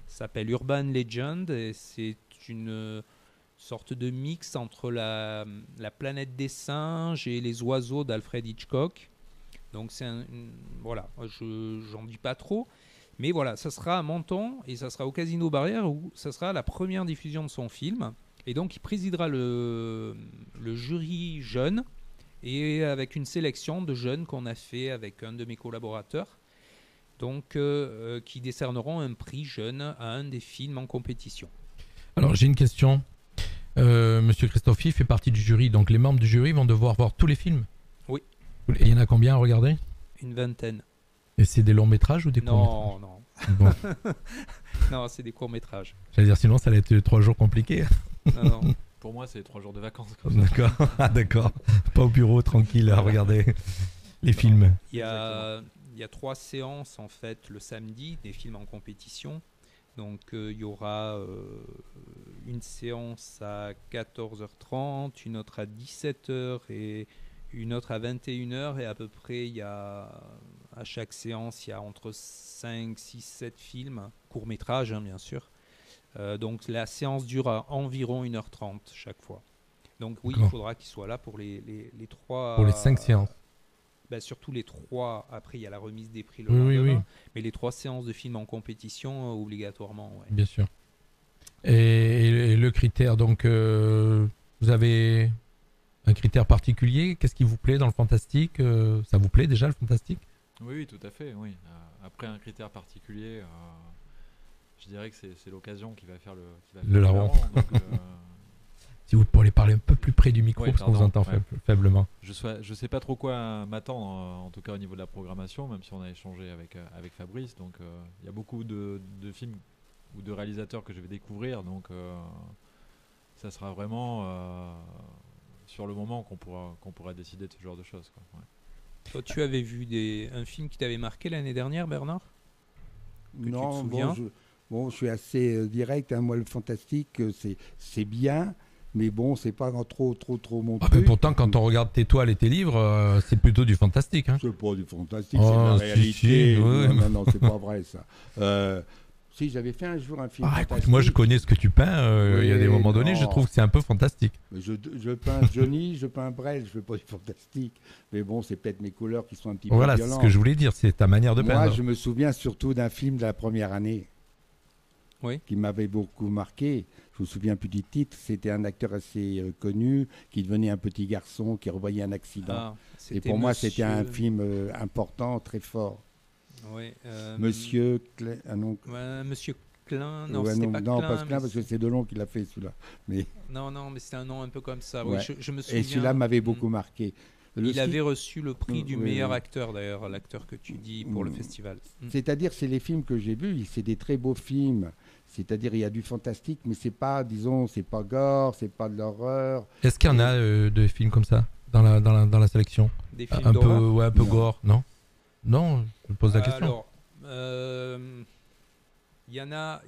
S7: Ça s'appelle Urban Legend et c'est une sorte de mix entre la planète des singes et les oiseaux d'Alfred Hitchcock. Donc c'est voilà, j'en dis pas trop. Mais voilà, ça sera à Menton et ça sera au Casino Barrière où ça sera la première diffusion de son film. Et donc il présidera le jury jeune et avec une sélection de jeunes qu'on a fait avec un de mes collaborateurs. Donc qui décerneront un prix jeune à un des films en compétition.
S5: Alors j'ai une question. Monsieur Christophe fait partie du jury, donc les membres du jury vont devoir voir tous les films?
S7: Oui.
S5: Et il y en a combien à regarder?
S7: Une vingtaine.
S5: Et c'est des longs métrages ou des courts métrages?
S7: Non.
S5: Bon.
S7: Non, c'est des courts métrages.
S5: J'allais dire, sinon ça allait être 3 jours compliqués.
S7: Non.
S15: Pour moi, c'est 3 jours de vacances.
S5: D'accord. Ah, d'accord. Pas au bureau, tranquille, à regarder les films.
S7: Il y a 3 séances en fait le samedi, des films en compétition. Donc il y aura une séance à 14h30, une autre à 17h et une autre à 21h. Et à peu près, il y a à chaque séance, il y a entre 5, 6, 7 films, courts-métrages bien sûr. Donc la séance dure environ 1h30 chaque fois. Donc oui, il faudra qu'il soit là pour les 3...
S5: Pour les 5 séances.
S7: Surtout les 3, après il y a la remise des prix le lendemain,
S5: oui.
S7: Mais les 3 séances de films en compétition, obligatoirement. Ouais.
S5: Bien sûr. Et le critère, donc, vous avez un critère particulier? Qu'est-ce qui vous plaît dans le fantastique? Ça vous plaît déjà le fantastique?
S15: Oui, tout à fait, oui. Après un critère particulier, je dirais que c'est l'occasion qui va faire le
S5: larron.
S15: Donc,
S5: si vous pourriez parler un peu plus près du micro, parce qu'on vous entend faiblement.
S15: Je sais pas trop quoi m'attendre, en tout cas au niveau de la programmation, même si on a échangé avec Fabrice. Donc il y a beaucoup de films ou de réalisateurs que je vais découvrir. Donc ça sera vraiment sur le moment qu'on pourra décider de ce genre de choses, quoi. Ouais.
S7: Toi, tu avais vu un film qui t'avait marqué l'année dernière, Bernard?
S6: Non, je suis assez direct. Hein. Moi, le fantastique, c'est bien. Mais bon, c'est pas trop mon truc.
S5: Mais pourtant, quand on regarde tes toiles et tes livres, c'est plutôt du fantastique. Hein.
S6: C'est pas du fantastique, c'est de la réalité. Non, c'est pas vrai ça. Si j'avais fait un jour un film fantastique.
S5: Écoute, moi, je connais ce que tu peins. Il y a des moments donnés, je trouve que c'est un peu fantastique.
S6: Mais je peins Johnny, je peins Brel, je fais pas du fantastique. Mais bon, c'est peut-être mes couleurs qui sont un petit peu violentes.
S5: Voilà, c'est ce que je voulais dire, c'est ta manière de peindre.
S6: Moi, je me souviens surtout d'un film de la première année.
S7: Oui.
S6: Qui m'avait beaucoup marqué. Je me souviens plus du titre. C'était un acteur assez connu qui devenait un petit garçon qui revoyait un accident. Et pour moi, c'était un film important, très fort.
S7: Oui.
S6: Monsieur
S7: Monsieur Klein. Non,
S6: ouais,
S7: c'était pas Klein.
S6: Non, pas Klein, parce que c'est Delon qui l'a fait celui-là. Mais...
S7: Non, mais c'est un nom un peu comme ça.
S6: Ouais.
S7: Oui, je me souviens.
S6: Et celui-là m'avait beaucoup marqué.
S7: Il avait reçu le prix du meilleur acteur, d'ailleurs, l'acteur que tu dis pour le festival.
S6: C'est-à-dire, c'est les films que j'ai vus, c'est des très beaux films. C'est-à-dire, il y a du fantastique, mais c'est pas, disons, c'est pas gore, c'est pas de l'horreur.
S5: Est-ce qu'il y en a de films comme ça? dans la sélection?
S7: Des films
S5: un peu,
S7: d'horreur
S5: ouais, un peu
S6: Non.
S5: gore, non? Non, je me pose la question.
S7: Alors, il y en a.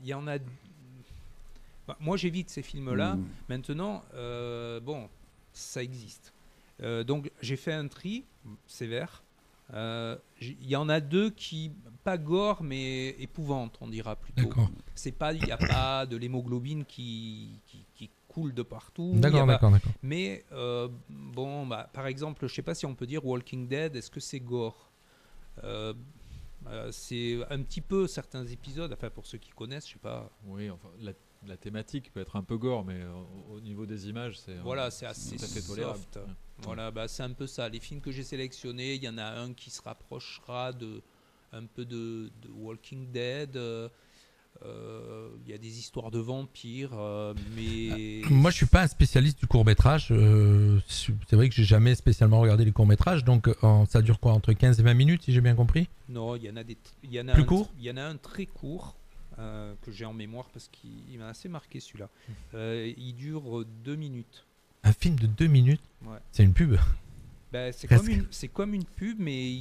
S7: Bah, moi, j'évite ces films-là. Maintenant, bon, ça existe. Donc, j'ai fait un tri sévère. Il y en a deux qui, pas gore, mais épouvante, on dira plutôt.
S5: D'accord.
S7: Il n'y a pas de l'hémoglobine qui coule de partout.
S5: D'accord, d'accord.
S7: Mais, bon, bah, par exemple, je ne sais pas si on peut dire Walking Dead, est-ce que c'est gore? C'est un petit peu certains épisodes, enfin pour ceux qui connaissent, je sais pas.
S15: Oui, enfin, la thématique peut être un peu gore, mais au niveau des images, c'est
S7: voilà, c'est assez
S15: tout à fait tolérable.
S7: soft. Voilà, bah, c'est un peu ça. Les films que j'ai sélectionnés, il y en a un qui se rapprochera un peu de Walking Dead. Il y a des histoires de vampires, mais
S5: Moi, je suis pas un spécialiste du court-métrage. C'est vrai que j'ai jamais spécialement regardé les courts-métrages. Donc, ça dure quoi, entre 15 et 20 minutes, si j'ai bien compris?
S7: non, il y en a
S5: Plus court.
S7: Il y en a un très court que j'ai en mémoire parce qu'il m'a assez marqué celui-là. Il dure 2 minutes.
S5: Un film de 2 minutes?
S7: Ouais.
S5: C'est une pub?
S7: Ben, c'est
S5: Presque.
S7: comme une pub, mais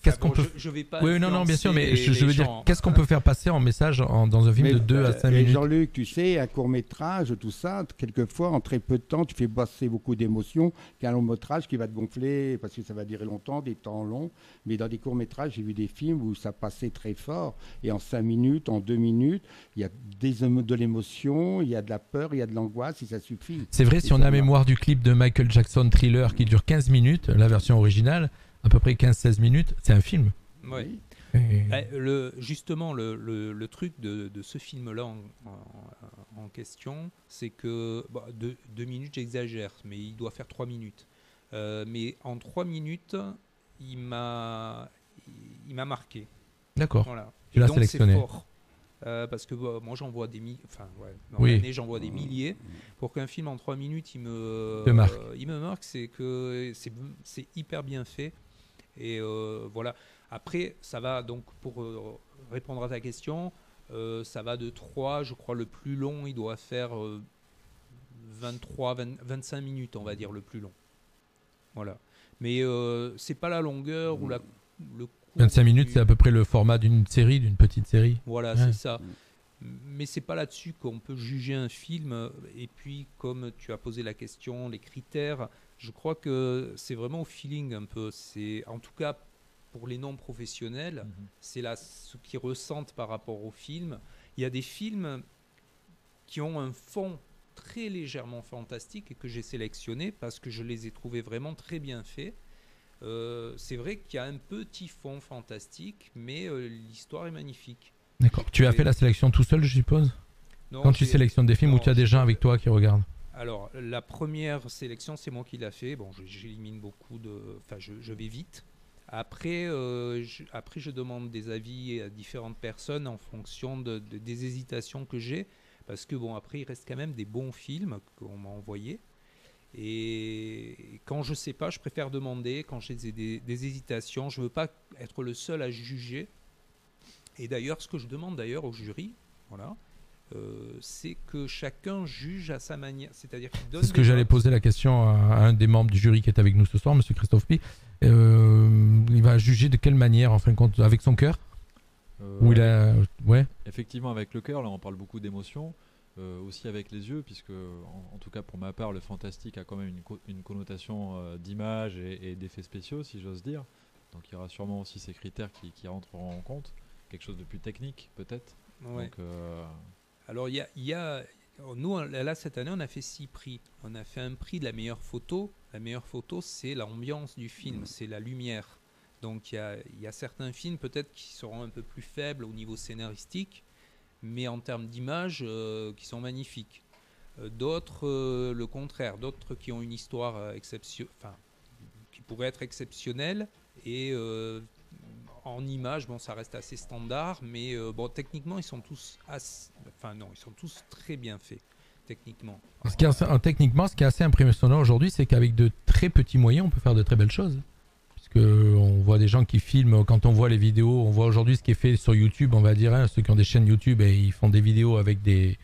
S5: Qu'est-ce qu'on peut...
S7: je vais pas
S5: Oui, non, bien sûr, mais
S7: influencer
S5: je veux
S7: les
S5: dire,
S7: gens.
S5: qu'est-ce qu'on peut faire passer en message dans un film de 2 à 5 minutes?
S6: Jean-Luc, tu sais, un court-métrage, tout ça, quelquefois, en très peu de temps, tu fais passer beaucoup d'émotions qu'un long-métrage qui va te gonfler parce que ça va durer longtemps, des temps longs. Mais dans des courts-métrages, j'ai vu des films où ça passait très fort. Et en 5 minutes, en 2 minutes, il y a de l'émotion, il y a de la peur, il y a de l'angoisse et ça suffit.
S5: C'est vrai, si on a mémoire du clip de Michael Jackson Thriller qui dure 15 minutes, la version originale, à peu près 15-16 minutes, c'est un film.
S7: Oui.
S5: Et-
S7: Justement, le truc de ce film-là en question, c'est que 2 minutes, j'exagère, mais il doit faire 3 minutes. Mais en 3 minutes, il m'a marqué.
S5: D'accord.
S7: Voilà.
S5: Tu
S7: Et
S5: l'as
S7: donc,
S5: sélectionné.
S7: c'est fort. Parce que moi, j'en vois des milliers. Enfin, ouais, dans
S5: Oui.
S7: l'année, j'en vois des milliers. Pour qu'un film en 3 minutes, il me marque, c'est que c'est hyper bien fait. Et voilà. Après, ça va donc, pour répondre à ta question, ça va de 3, je crois le plus long, il doit faire 25 minutes, on va dire, le plus long. Voilà. Mais c'est pas la longueur ou le cours
S5: 25 minutes, c'est à peu près le format d'une série, d'une petite série.
S7: Voilà,
S5: Ouais.
S7: c'est ça. Mais c'est pas là-dessus qu'on peut juger un film. Et puis, comme tu as posé la question, les critères, je crois que c'est vraiment au feeling un peu. C'est, en tout cas, pour les non-professionnels, c'est là ce qu'ils ressentent par rapport au film. Il y a des films qui ont un fond très légèrement fantastique et que j'ai sélectionné parce que je les ai trouvés vraiment très bien faits. C'est vrai qu'il y a un petit fond fantastique, mais l'histoire est magnifique.
S5: D'accord. Tu as fait la sélection tout seul, je suppose?
S7: Non,
S5: Quand tu
S7: j'ai-
S5: sélectionnes des films
S7: non,
S5: où tu as des
S7: j'ai-
S5: gens avec toi qui regardent?
S7: Alors, la première sélection, c'est moi qui l'ai fait. Bon, j'élimine beaucoup de... Enfin, je vais vite. Après, je demande des avis à différentes personnes en fonction des hésitations que j'ai. Parce que, bon, après, il reste quand même des bons films qu'on m'a envoyés. Et quand je ne sais pas, je préfère demander. Quand j'ai des hésitations, je ne veux pas être le seul à juger. Et d'ailleurs, ce que je demande d'ailleurs au jury, voilà, c'est que chacun juge à sa manière. C'est-à-dire qu'il donne
S5: C'est ce que
S7: des
S5: j'allais
S7: notes.
S5: poser la question à un des membres du jury qui est avec nous ce soir, Monsieur Christophe Pi. Il va juger de quelle manière, en fin de compte, avec son cœur? Ou il a... Ouais.
S15: Effectivement, avec le cœur, là on parle beaucoup d'émotions, aussi avec les yeux, puisque en tout cas pour ma part, le fantastique a quand même une connotation d'image et d'effets spéciaux, si j'ose dire. Donc il y aura sûrement aussi ces critères qui rentreront en compte. Quelque chose de plus technique, peut-être.
S7: Ouais.
S15: Donc,
S7: Alors, il y a nous, là, cette année, on a fait 6 prix. On a fait un prix de la meilleure photo. La meilleure photo, c'est l'ambiance du film, c'est la lumière. Donc, il y a certains films, peut-être, qui seront un peu plus faibles au niveau scénaristique, mais en termes d'image, qui sont magnifiques. D'autres, le contraire. D'autres qui ont une histoire qui pourrait être exceptionnelle. Et en image, bon, ça reste assez standard, mais bon, techniquement, ils sont tous ils sont tous très bien faits, techniquement.
S5: Techniquement, ce qui est assez impressionnant aujourd'hui, c'est qu'avec de très petits moyens, on peut faire de très belles choses. Puisque on voit des gens qui filment, quand on voit les vidéos, on voit aujourd'hui ce qui est fait sur YouTube, on va dire, hein, ceux qui ont des chaînes YouTube, et ils font des vidéos avec des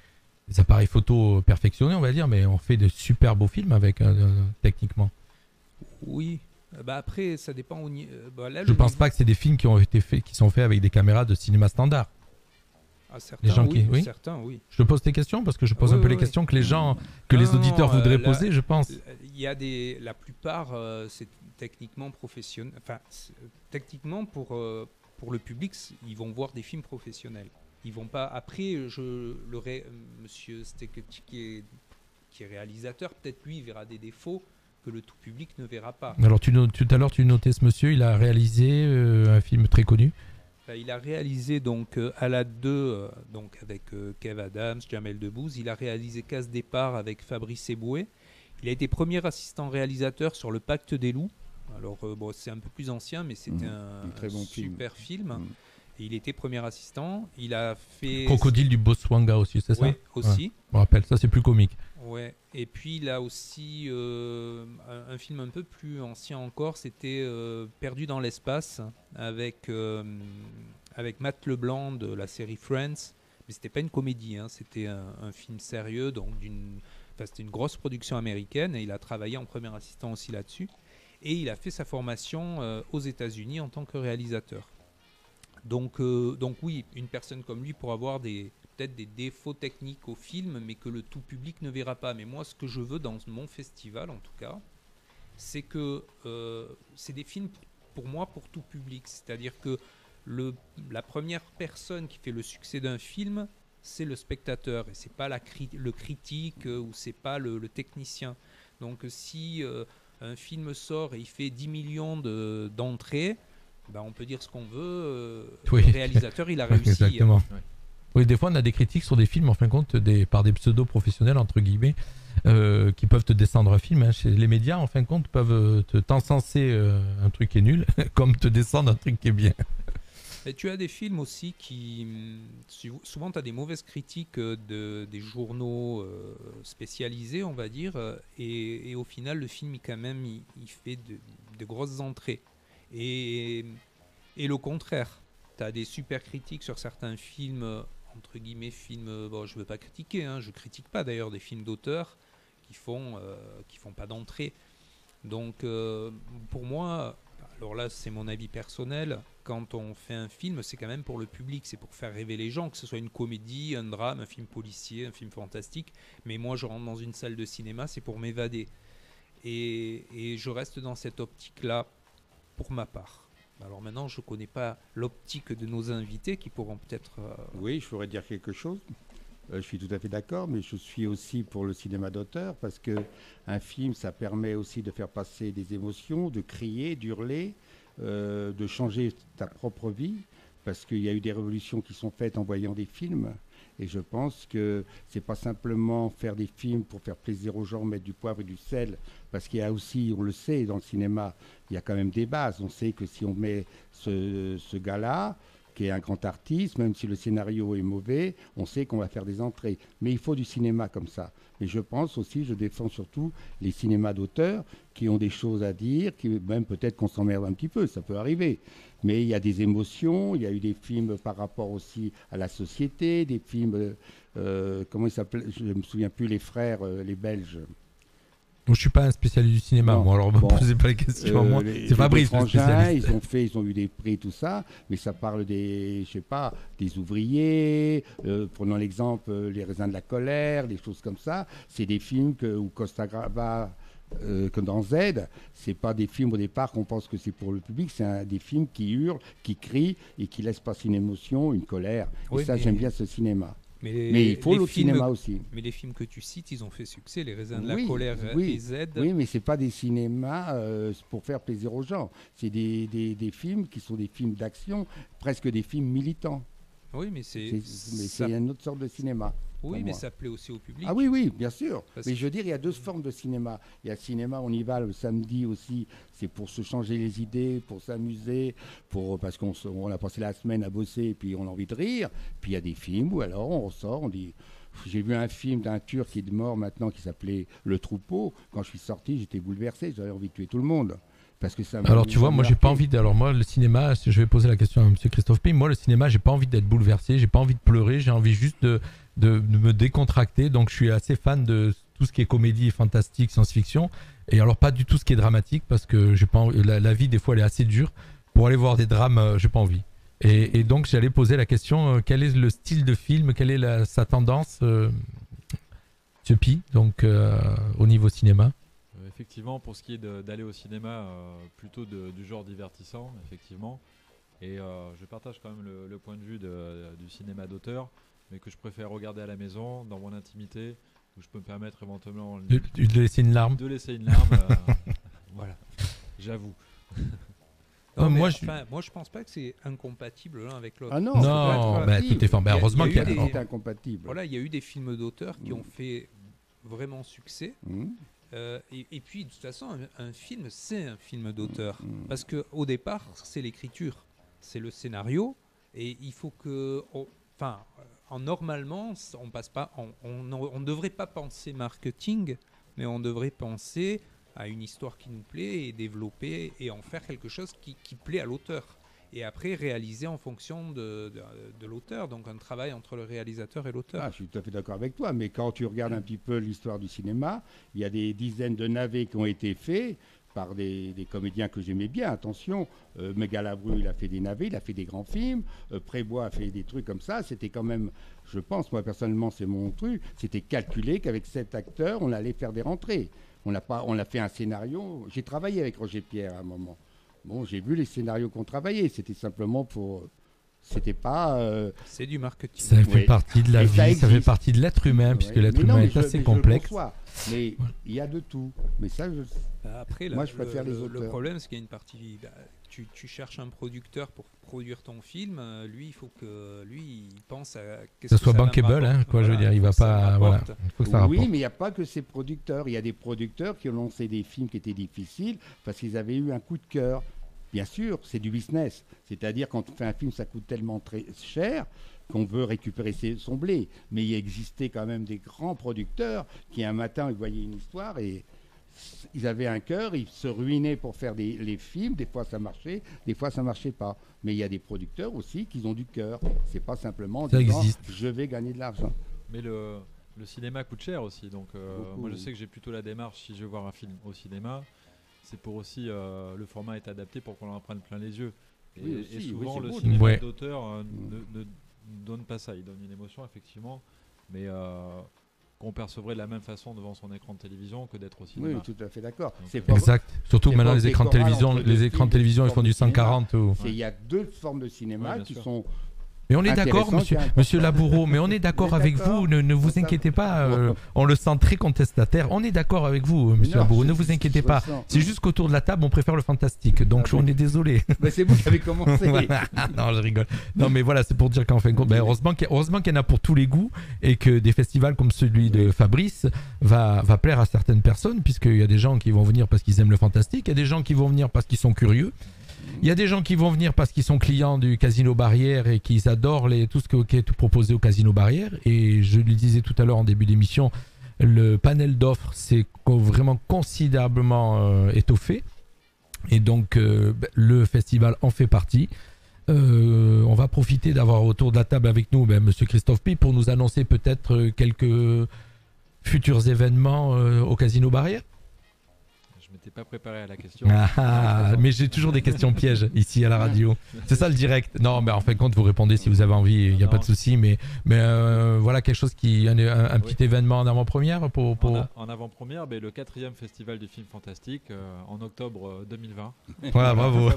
S5: appareils photo perfectionnés, on va dire, mais on fait de super beaux films avec techniquement.
S7: Oui. Bah après, ça dépend. Là,
S5: Je pense pas que c'est des films qui sont faits avec des caméras de cinéma standard.
S7: Ah, certains,
S5: Les gens
S7: oui, certains, oui.
S5: Je te pose tes questions parce que je pose un peu les questions que les gens, les auditeurs voudraient poser, je pense.
S7: Il y a la plupart, c'est techniquement professionnel. Enfin, techniquement pour le public, ils vont voir des films professionnels. Ils vont pas. Après, Monsieur Steketich qui est réalisateur, peut-être lui, il verra des défauts que le tout public ne verra pas.
S5: Alors tout à l'heure, tu notais ce monsieur, il a réalisé un film très connu.
S7: Il a réalisé donc Alad 2 donc avec Kev Adams, Jamel Debbouze. Il a réalisé Casse Départ avec Fabrice Eboué. Il a été premier assistant réalisateur sur Le Pacte des loups. Alors bon, c'est un peu plus ancien, mais c'était un
S6: très bon
S7: super film. Et il était premier assistant. Il a fait
S5: Crocodile du Botswana aussi, c'est ça?
S7: Oui, aussi.
S5: Ouais, je me rappelle, ça c'est plus comique.
S7: Ouais. Et puis il a aussi un film un peu plus ancien encore, c'était Perdu dans l'espace avec Matt Leblanc de la série Friends. Mais c'était pas une comédie, hein, c'était un film sérieux, donc c'était une grosse production américaine et il a travaillé en premier assistant aussi là-dessus. Et il a fait sa formation aux États-Unis en tant que réalisateur. Donc oui, une personne comme lui pour avoir peut-être des défauts techniques au film, mais que le tout public ne verra pas. Mais moi, ce que je veux dans mon festival, en tout cas, c'est que c'est des films, pour moi, pour tout public. C'est-à-dire que la première personne qui fait le succès d'un film, c'est le spectateur, et c'est pas le critique ou c'est pas le technicien. Donc si un film sort et il fait 10 millions d'entrées, ben, on peut dire ce qu'on veut,
S5: oui.
S7: Le réalisateur il a réussi.
S5: Exactement. Oui, des fois on a des critiques sur des films en fin de compte par des pseudo-professionnels entre guillemets qui peuvent te descendre un film. Hein. Chez les médias en fin de compte peuvent t'encenser un truc qui est nul comme te descendre un truc qui est bien.
S7: Et tu as des films aussi qui souvent tu as des mauvaises critiques des journaux spécialisés on va dire et au final le film il fait de grosses entrées. Et le contraire, tu as des super critiques sur certains films, entre guillemets films, bon je veux pas critiquer, hein, je critique pas d'ailleurs des films d'auteurs qui font pas d'entrée. Donc pour moi, alors là c'est mon avis personnel, quand on fait un film c'est quand même pour le public, c'est pour faire rêver les gens, que ce soit une comédie, un drame, un film policier, un film fantastique, mais moi je rentre dans une salle de cinéma, c'est pour m'évader. Et je reste dans cette optique-là pour ma part. Alors maintenant, je ne connais pas l'optique de nos invités qui pourront peut-être...
S6: Oui, je pourrais dire quelque chose. Je suis tout à fait d'accord, mais je suis aussi pour le cinéma d'auteur parce qu'un film, ça permet aussi de faire passer des émotions, de crier, d'hurler, de changer ta propre vie, parce qu'il y a eu des révolutions qui sont faites en voyant des films. Et je pense que c'est pas simplement faire des films pour faire plaisir aux gens, mettre du poivre et du sel, parce qu'il y a aussi, on le sait, dans le cinéma, il y a quand même des bases. On sait que si on met ce gars-là, qui est un grand artiste, même si le scénario est mauvais, on sait qu'on va faire des entrées. Mais il faut du cinéma comme ça. Et je pense aussi, je défends surtout les cinémas d'auteurs qui ont des choses à dire, qui même peut-être qu'on s'emmerde un petit peu, ça peut arriver. Mais il y a des émotions, il y a eu des films par rapport aussi à la société, des films, comment ils s'appellent, je ne me souviens plus, les frères, les Belges.
S5: Donc, je ne suis pas un spécialiste du cinéma, moi, alors ne me posez pas les questions. Moi, c'est Fabrice le spécialiste.
S6: Ils ont eu des prix, tout ça, mais ça parle des ouvriers, prenons l'exemple, Les raisins de la colère, des choses comme ça. C'est des films où Costa Grava, comme dans Z, c'est pas des films au départ qu'on pense que c'est pour le public, c'est des films qui hurlent, qui crient et qui laissent passer une émotion, une colère.
S7: Oui,
S6: et ça, j'aime bien ce cinéma.
S7: Mais
S6: il faut le cinéma aussi.
S7: Mais les films que tu cites, ils ont fait succès, Les raisins de la colère et Z.
S6: Oui, mais c'est pas des cinémas pour faire plaisir aux gens. C'est des films qui sont des films d'action, presque des films militants.
S7: Oui, mais c'est
S6: une autre sorte de cinéma.
S7: Oui, mais ça plaît aussi au public.
S6: Ah oui, bien sûr. Mais je veux dire, il y a deux formes de cinéma. Il y a le cinéma, on y va le samedi aussi, c'est pour se changer les idées, pour s'amuser, parce qu'on a passé la semaine à bosser et puis on a envie de rire. Puis il y a des films où alors on ressort, on dit... J'ai vu un film d'un Turc qui est mort maintenant qui s'appelait Le Troupeau. Quand je suis sorti, j'étais bouleversé, j'avais envie de tuer tout le monde. Parce que ça
S5: alors tu vois, moi j'ai pas envie alors moi le cinéma, je vais poser la question à monsieur Christophe P. Moi le cinéma, j'ai pas envie d'être bouleversé, j'ai pas envie de pleurer, j'ai envie juste de me décontracter. Donc je suis assez fan de tout ce qui est comédie, fantastique, science-fiction. Et alors pas du tout ce qui est dramatique parce que j'ai pas la vie des fois elle est assez dure. Pour aller voir des drames, j'ai pas envie. Et donc j'allais poser la question, quel est le style de film, quelle est sa tendance, Monsieur Pi, donc au niveau cinéma.
S15: Effectivement, pour ce qui est d'aller au cinéma, plutôt du genre divertissant, effectivement. Et je partage quand même le point de vue du cinéma d'auteur, mais que je préfère regarder à la maison, dans mon intimité, où je peux me permettre éventuellement
S5: de laisser une larme.
S15: De laisser une larme, voilà, j'avoue.
S7: Non,
S5: moi,
S7: je pense pas que c'est incompatible l'un avec l'autre.
S6: Ah non,
S5: tout est fait. Heureusement qu'il y a
S6: c'est incompatible.
S7: Voilà, il y a eu des films d'auteurs qui ont fait vraiment succès. Et puis, de toute façon, un film, c'est un film d'auteur. Parce qu'au départ, c'est l'écriture, c'est le scénario. Et il faut que... normalement, on passe pas, on ne devrait pas penser marketing, mais on devrait penser à une histoire qui nous plaît et développer et en faire quelque chose qui plaît à l'auteur. Et après, réaliser en fonction de l'auteur, donc un travail entre le réalisateur et l'auteur.
S6: Je suis tout à fait d'accord avec toi, mais quand tu regardes un petit peu l'histoire du cinéma, il y a des dizaines de navets qui ont été faits par des comédiens que j'aimais bien, attention. Megalabru, il a fait des navets, il a fait des grands films. Prébois a fait des trucs comme ça. C'était quand même, je pense, moi personnellement, c'est mon truc, c'était calculé qu'avec 7 acteurs, on allait faire des rentrées. On a fait un scénario. J'ai travaillé avec Roger Pierre à un moment. Bon, j'ai vu les scénarios qu'on travaillait. C'était simplement pour... C'était pas...
S7: C'est du marketing.
S5: Ça fait partie de la vie, ça fait partie de l'être humain, puisque l'être humain est assez complexe.
S6: Mais il y a de tout. Mais ça,
S7: après,
S6: moi, je préfère les auteurs.
S7: Le problème, c'est qu'il y a une partie... tu cherches un producteur pour produire ton film. Lui, il faut que... Lui, il pense à...
S5: Que ce soit bankable, hein, quoi, je veux dire. Il va pas... Voilà. Il faut que ça rapporte.
S6: Oui, mais il n'y a pas que ces producteurs. Il y a des producteurs qui ont lancé des films qui étaient difficiles parce qu'ils avaient eu un coup de cœur. Bien sûr, c'est du business. C'est-à-dire, quand on fait un film, ça coûte tellement très cher qu'on veut récupérer son blé. Mais il existait quand même des grands producteurs qui, un matin, ils voyaient une histoire et ils avaient un cœur, ils se ruinaient pour faire les films. Des fois, ça marchait, des fois, ça ne marchait pas. Mais il y a des producteurs aussi qui ont du cœur. C'est pas simplement
S5: ça
S6: disant,
S5: existe.
S6: Je vais gagner de l'argent.
S15: Mais le cinéma coûte cher aussi. Donc, moi, je sais que j'ai plutôt la démarche, si je veux voir un film au cinéma, c'est pour aussi le format est adapté pour qu'on en prenne plein les yeux. Et souvent le cinéma d'auteur ne donne pas ça. Il donne une émotion effectivement, mais qu'on percevrait de la même façon devant son écran de télévision que d'être au cinéma.
S6: Oui, tout à fait d'accord.
S5: Exact. Surtout maintenant les écrans de télévision, ils font du 140.
S6: Il y a deux formes de cinéma qui sont...
S5: Mais on est d'accord, monsieur Laboureau, mais on est d'accord avec vous, ne vous inquiétez pas, on le sent très contestataire, on est d'accord avec vous, monsieur Laboureau, ne vous inquiétez pas. C'est juste qu'autour de la table, on préfère le fantastique, donc on est désolé.
S6: Mais c'est vous qui avez commencé.
S5: Non, je rigole. Non, mais voilà, c'est pour dire qu'en fin de compte, heureusement qu'il y en a pour tous les goûts et que des festivals comme celui de Fabrice va plaire à certaines personnes, puisqu'il y a des gens qui vont venir parce qu'ils aiment le fantastique, il y a des gens qui vont venir parce qu'ils sont curieux. Il y a des gens qui vont venir parce qu'ils sont clients du Casino Barrière et qu'ils adorent tout ce qui est proposé au Casino Barrière. Et je le disais tout à l'heure en début d'émission, le panel d'offres s'est vraiment considérablement étoffé. Et donc le festival en fait partie. On va profiter d'avoir autour de la table avec nous monsieur Christophe Pi pour nous annoncer peut-être quelques futurs événements au Casino Barrière.
S15: Je m'étais pas préparé à la question.
S5: Mais j'ai toujours des questions pièges ici à la radio. C'est ça le direct. Non, mais en fin de compte, vous répondez si vous avez envie, il n'y a pas de souci. Mais voilà quelque chose un petit événement en avant-première pour...
S15: En avant-première, le 4e festival du film fantastique en octobre 2020.
S5: Voilà, bravo.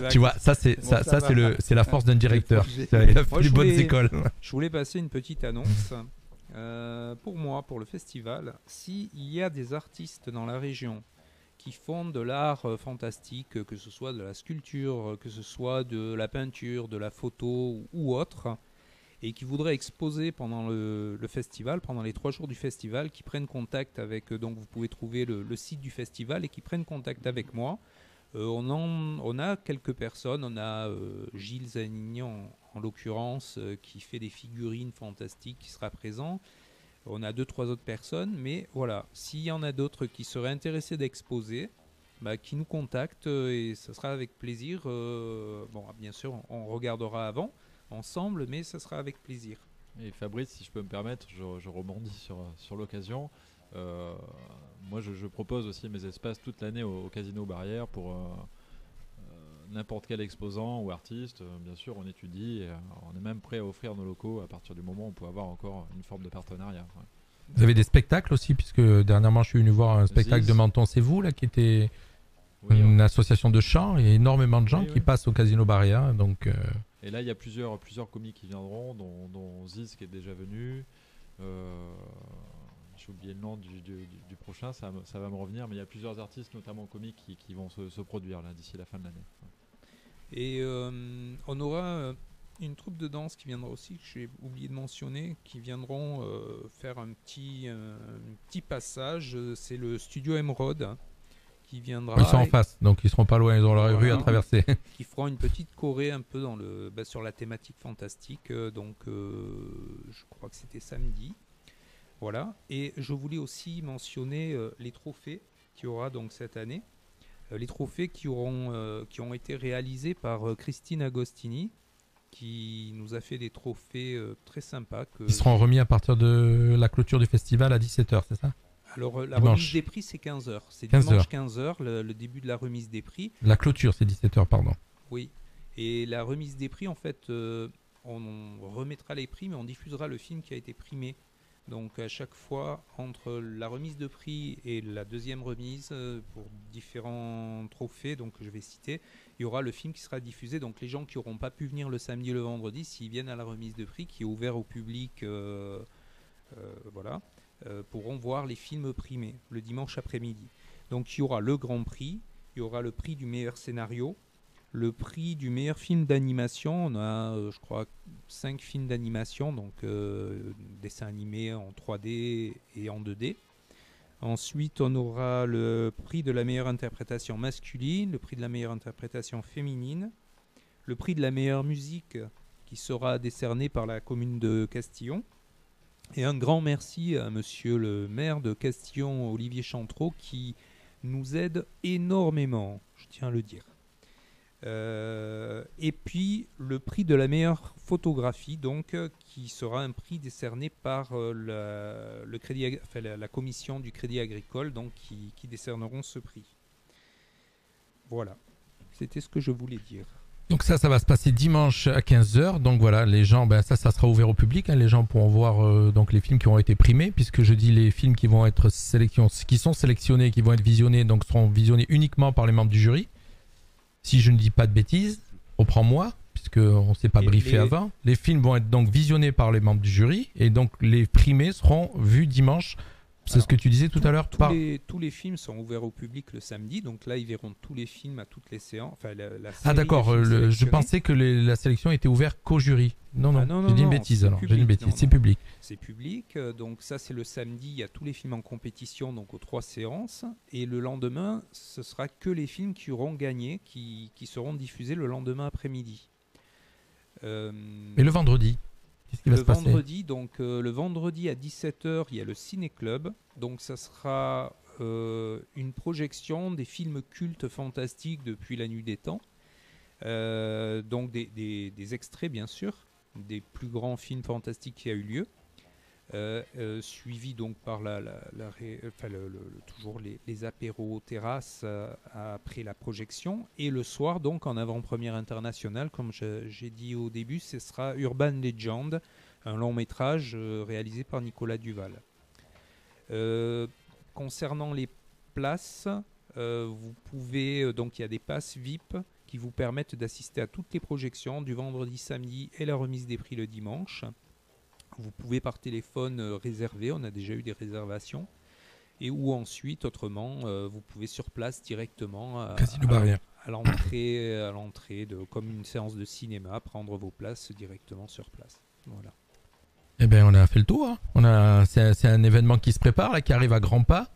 S5: Tu vois, ça c'est la force d'un directeur. Il a fait des bonnes écoles.
S7: Je voulais passer une petite annonce. Pour moi, pour le festival, s'il y a des artistes dans la région qui font de l'art fantastique, que ce soit de la sculpture, que ce soit de la peinture, de la photo ou autre, et qui voudraient exposer pendant le festival, pendant les 3 jours du festival, qui prennent contact avec, donc vous pouvez trouver le site du festival et qui prennent contact avec moi. On a quelques personnes, on a Gilles Zanignan en l'occurrence qui fait des figurines fantastiques qui sera présent. On a 2-3 autres personnes, mais voilà, s'il y en a d'autres qui seraient intéressés d'exposer, qui nous contactent et ça sera avec plaisir. Bon, bien sûr, on regardera avant ensemble, mais ça sera avec plaisir.
S15: Et Fabrice, si je peux me permettre, je rebondis sur l'occasion. Moi, je propose aussi mes espaces toute l'année au Casino Barrière pour n'importe quel exposant ou artiste. Bien sûr, on étudie et on est même prêt à offrir nos locaux à partir du moment où on peut avoir encore une forme de partenariat. Ouais.
S5: Vous avez des spectacles aussi, puisque dernièrement je suis venu voir un spectacle de Menton C'est vous, là, qui était une association de chant. Il y a énormément de gens qui passent au Casino Barrière. Donc,
S15: Et là, il y a plusieurs comiques qui viendront, dont Ziz qui est déjà venu. J'ai oublié le nom du prochain, ça va me revenir, mais il y a plusieurs artistes, notamment comiques, qui vont se produire là d'ici la fin de l'année.
S7: Et on aura une troupe de danse qui viendra aussi, que j'ai oublié de mentionner, qui viendront faire un petit passage. C'est le studio Emeraude qui viendra.
S5: Ils sont en face, donc ils seront pas loin, ils ont leur rue à traverser.
S7: Qui feront une petite choré un peu sur la thématique fantastique. Donc je crois que c'était samedi. Voilà. Et je voulais aussi mentionner les trophées qu'il y aura donc cette année. Les trophées qui ont été réalisés par Christine Agostini, qui nous a fait des trophées très sympas.
S5: Ils seront remis à partir de la clôture du festival à 17h, c'est ça?
S7: Alors la remise des prix, c'est 15h. C'est dimanche 15h, le début de la remise des prix.
S5: La clôture, c'est 17h, pardon.
S7: Oui. Et la remise des prix, en fait, on remettra les prix, mais on diffusera le film qui a été primé. Donc à chaque fois, entre la remise de prix et la deuxième remise, pour différents trophées, donc je vais citer, il y aura le film qui sera diffusé. Donc les gens qui n'auront pas pu venir le samedi et le vendredi, s'ils viennent à la remise de prix, qui est ouvert au public, pourront voir les films primés le dimanche après-midi. Donc il y aura le grand prix, il y aura le prix du meilleur scénario, le prix du meilleur film d'animation. On a, je crois, 5 films d'animation, donc dessins animés en 3D et en 2D. Ensuite, on aura le prix de la meilleure interprétation masculine, le prix de la meilleure interprétation féminine, le prix de la meilleure musique qui sera décerné par la commune de Castillon. Et un grand merci à monsieur le maire de Castillon, Olivier Chantreau, qui nous aide énormément, je tiens à le dire. Et puis le prix de la meilleure photographie, donc, qui sera un prix décerné par la commission du Crédit Agricole, donc qui décerneront ce prix. Voilà, c'était ce que je voulais dire.
S5: Donc ça va se passer dimanche à 15h. Donc voilà, les gens, ça sera ouvert au public. Hein. Les gens pourront voir donc les films qui ont été primés, puisque je dis les films qui vont être qui sont sélectionnés, qui vont être visionnés, donc seront visionnés uniquement par les membres du jury. Si je ne dis pas de bêtises, reprends-moi, puisqu'on ne s'est pas briefé avant. Les films vont être donc visionnés par les membres du jury, et donc les primés seront vus dimanche. C'est ce que tu disais tout à l'heure.
S7: Tous les films sont ouverts au public le samedi, donc là ils verront tous les films à toutes les séances. Enfin,
S5: ah d'accord, je pensais que la sélection était ouverte qu'au jury. Non, j'ai dit une bêtise alors. J'ai dit une bêtise, c'est public.
S7: C'est public, donc ça c'est le samedi, il y a tous les films en compétition, donc aux 3 séances. Et le lendemain, ce sera que les films qui auront gagné, qui seront diffusés le lendemain après-midi.
S5: Et le vendredi? Le
S7: vendredi à 17h, il y a le Ciné-Club. Donc ça sera une projection des films cultes fantastiques depuis la nuit des temps. Donc des extraits, bien sûr, des plus grands films fantastiques qui a eu lieu. Suivi donc par toujours les apéros terrasses après la projection, et le soir donc en avant-première internationale, comme j'ai dit au début, ce sera Urban Legend, un long métrage réalisé par Nicolas Duval. Concernant les places, vous pouvez donc il y a des passes VIP qui vous permettent d'assister à toutes les projections du vendredi, samedi et la remise des prix le dimanche. Vous pouvez par téléphone réserver, on a déjà eu des réservations, et ou ensuite, autrement, vous pouvez sur place directement à l'entrée, comme une séance de cinéma, prendre vos places directement sur place. Voilà.
S5: Eh bien, on a fait le tour. Hein. C'est un événement qui se prépare, là, qui arrive à grands pas.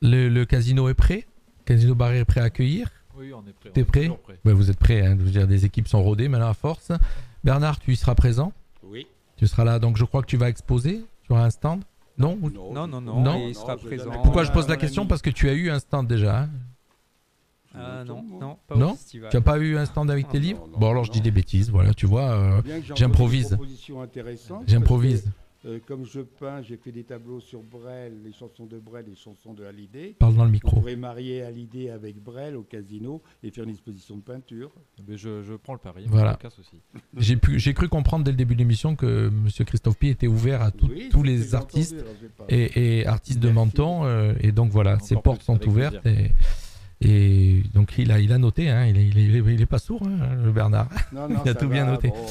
S5: Le casino est prêt. Le Casino Barrière est prêt à accueillir.
S15: Oui, on est prêt.
S5: T'es prêt? Ouais, vous êtes prêts. Hein. Je veux dire, des équipes sont rodées maintenant à force. Bernard, tu y seras présent?
S6: Oui.
S5: Tu seras là, donc je crois que tu vas exposer. Tu auras un stand? Non,
S7: non, il sera présent.
S5: Pourquoi je pose la question? Parce que tu as eu un stand déjà.
S7: Hein. Non, pas
S5: au
S7: festival.
S5: Tu n'as pas eu un stand avec tes livres? Bon, alors je dis des bêtises, voilà, tu vois, j'improvise. J'improvise.
S6: Comme je peins, j'ai fait des tableaux sur Brel, les chansons de Brel, les chansons de Hallyday.
S5: Parle dans le micro.
S6: On pourrait marier Hallyday avec Brel au casino et faire une exposition de peinture.
S15: Mais je prends le pari.
S5: Voilà.
S15: Aucun souci.
S5: J'ai cru comprendre dès le début de l'émission que M. Christophe Pi était ouvert à
S6: Oui,
S5: tous
S6: c'est ce
S5: les
S6: que j'ai
S5: artistes
S6: entendu, alors je vais pas-
S5: et artistes de Menton. Et donc voilà,
S15: Encore
S5: ses portes
S15: plus,
S5: sont
S15: avec
S5: ouvertes.
S15: plaisir.
S5: Et donc il a noté, hein, il est pas sourd, hein, le Bernard.
S6: Non, non,
S5: Il a
S6: ça
S5: tout bien
S6: va,
S5: noté.
S6: bon.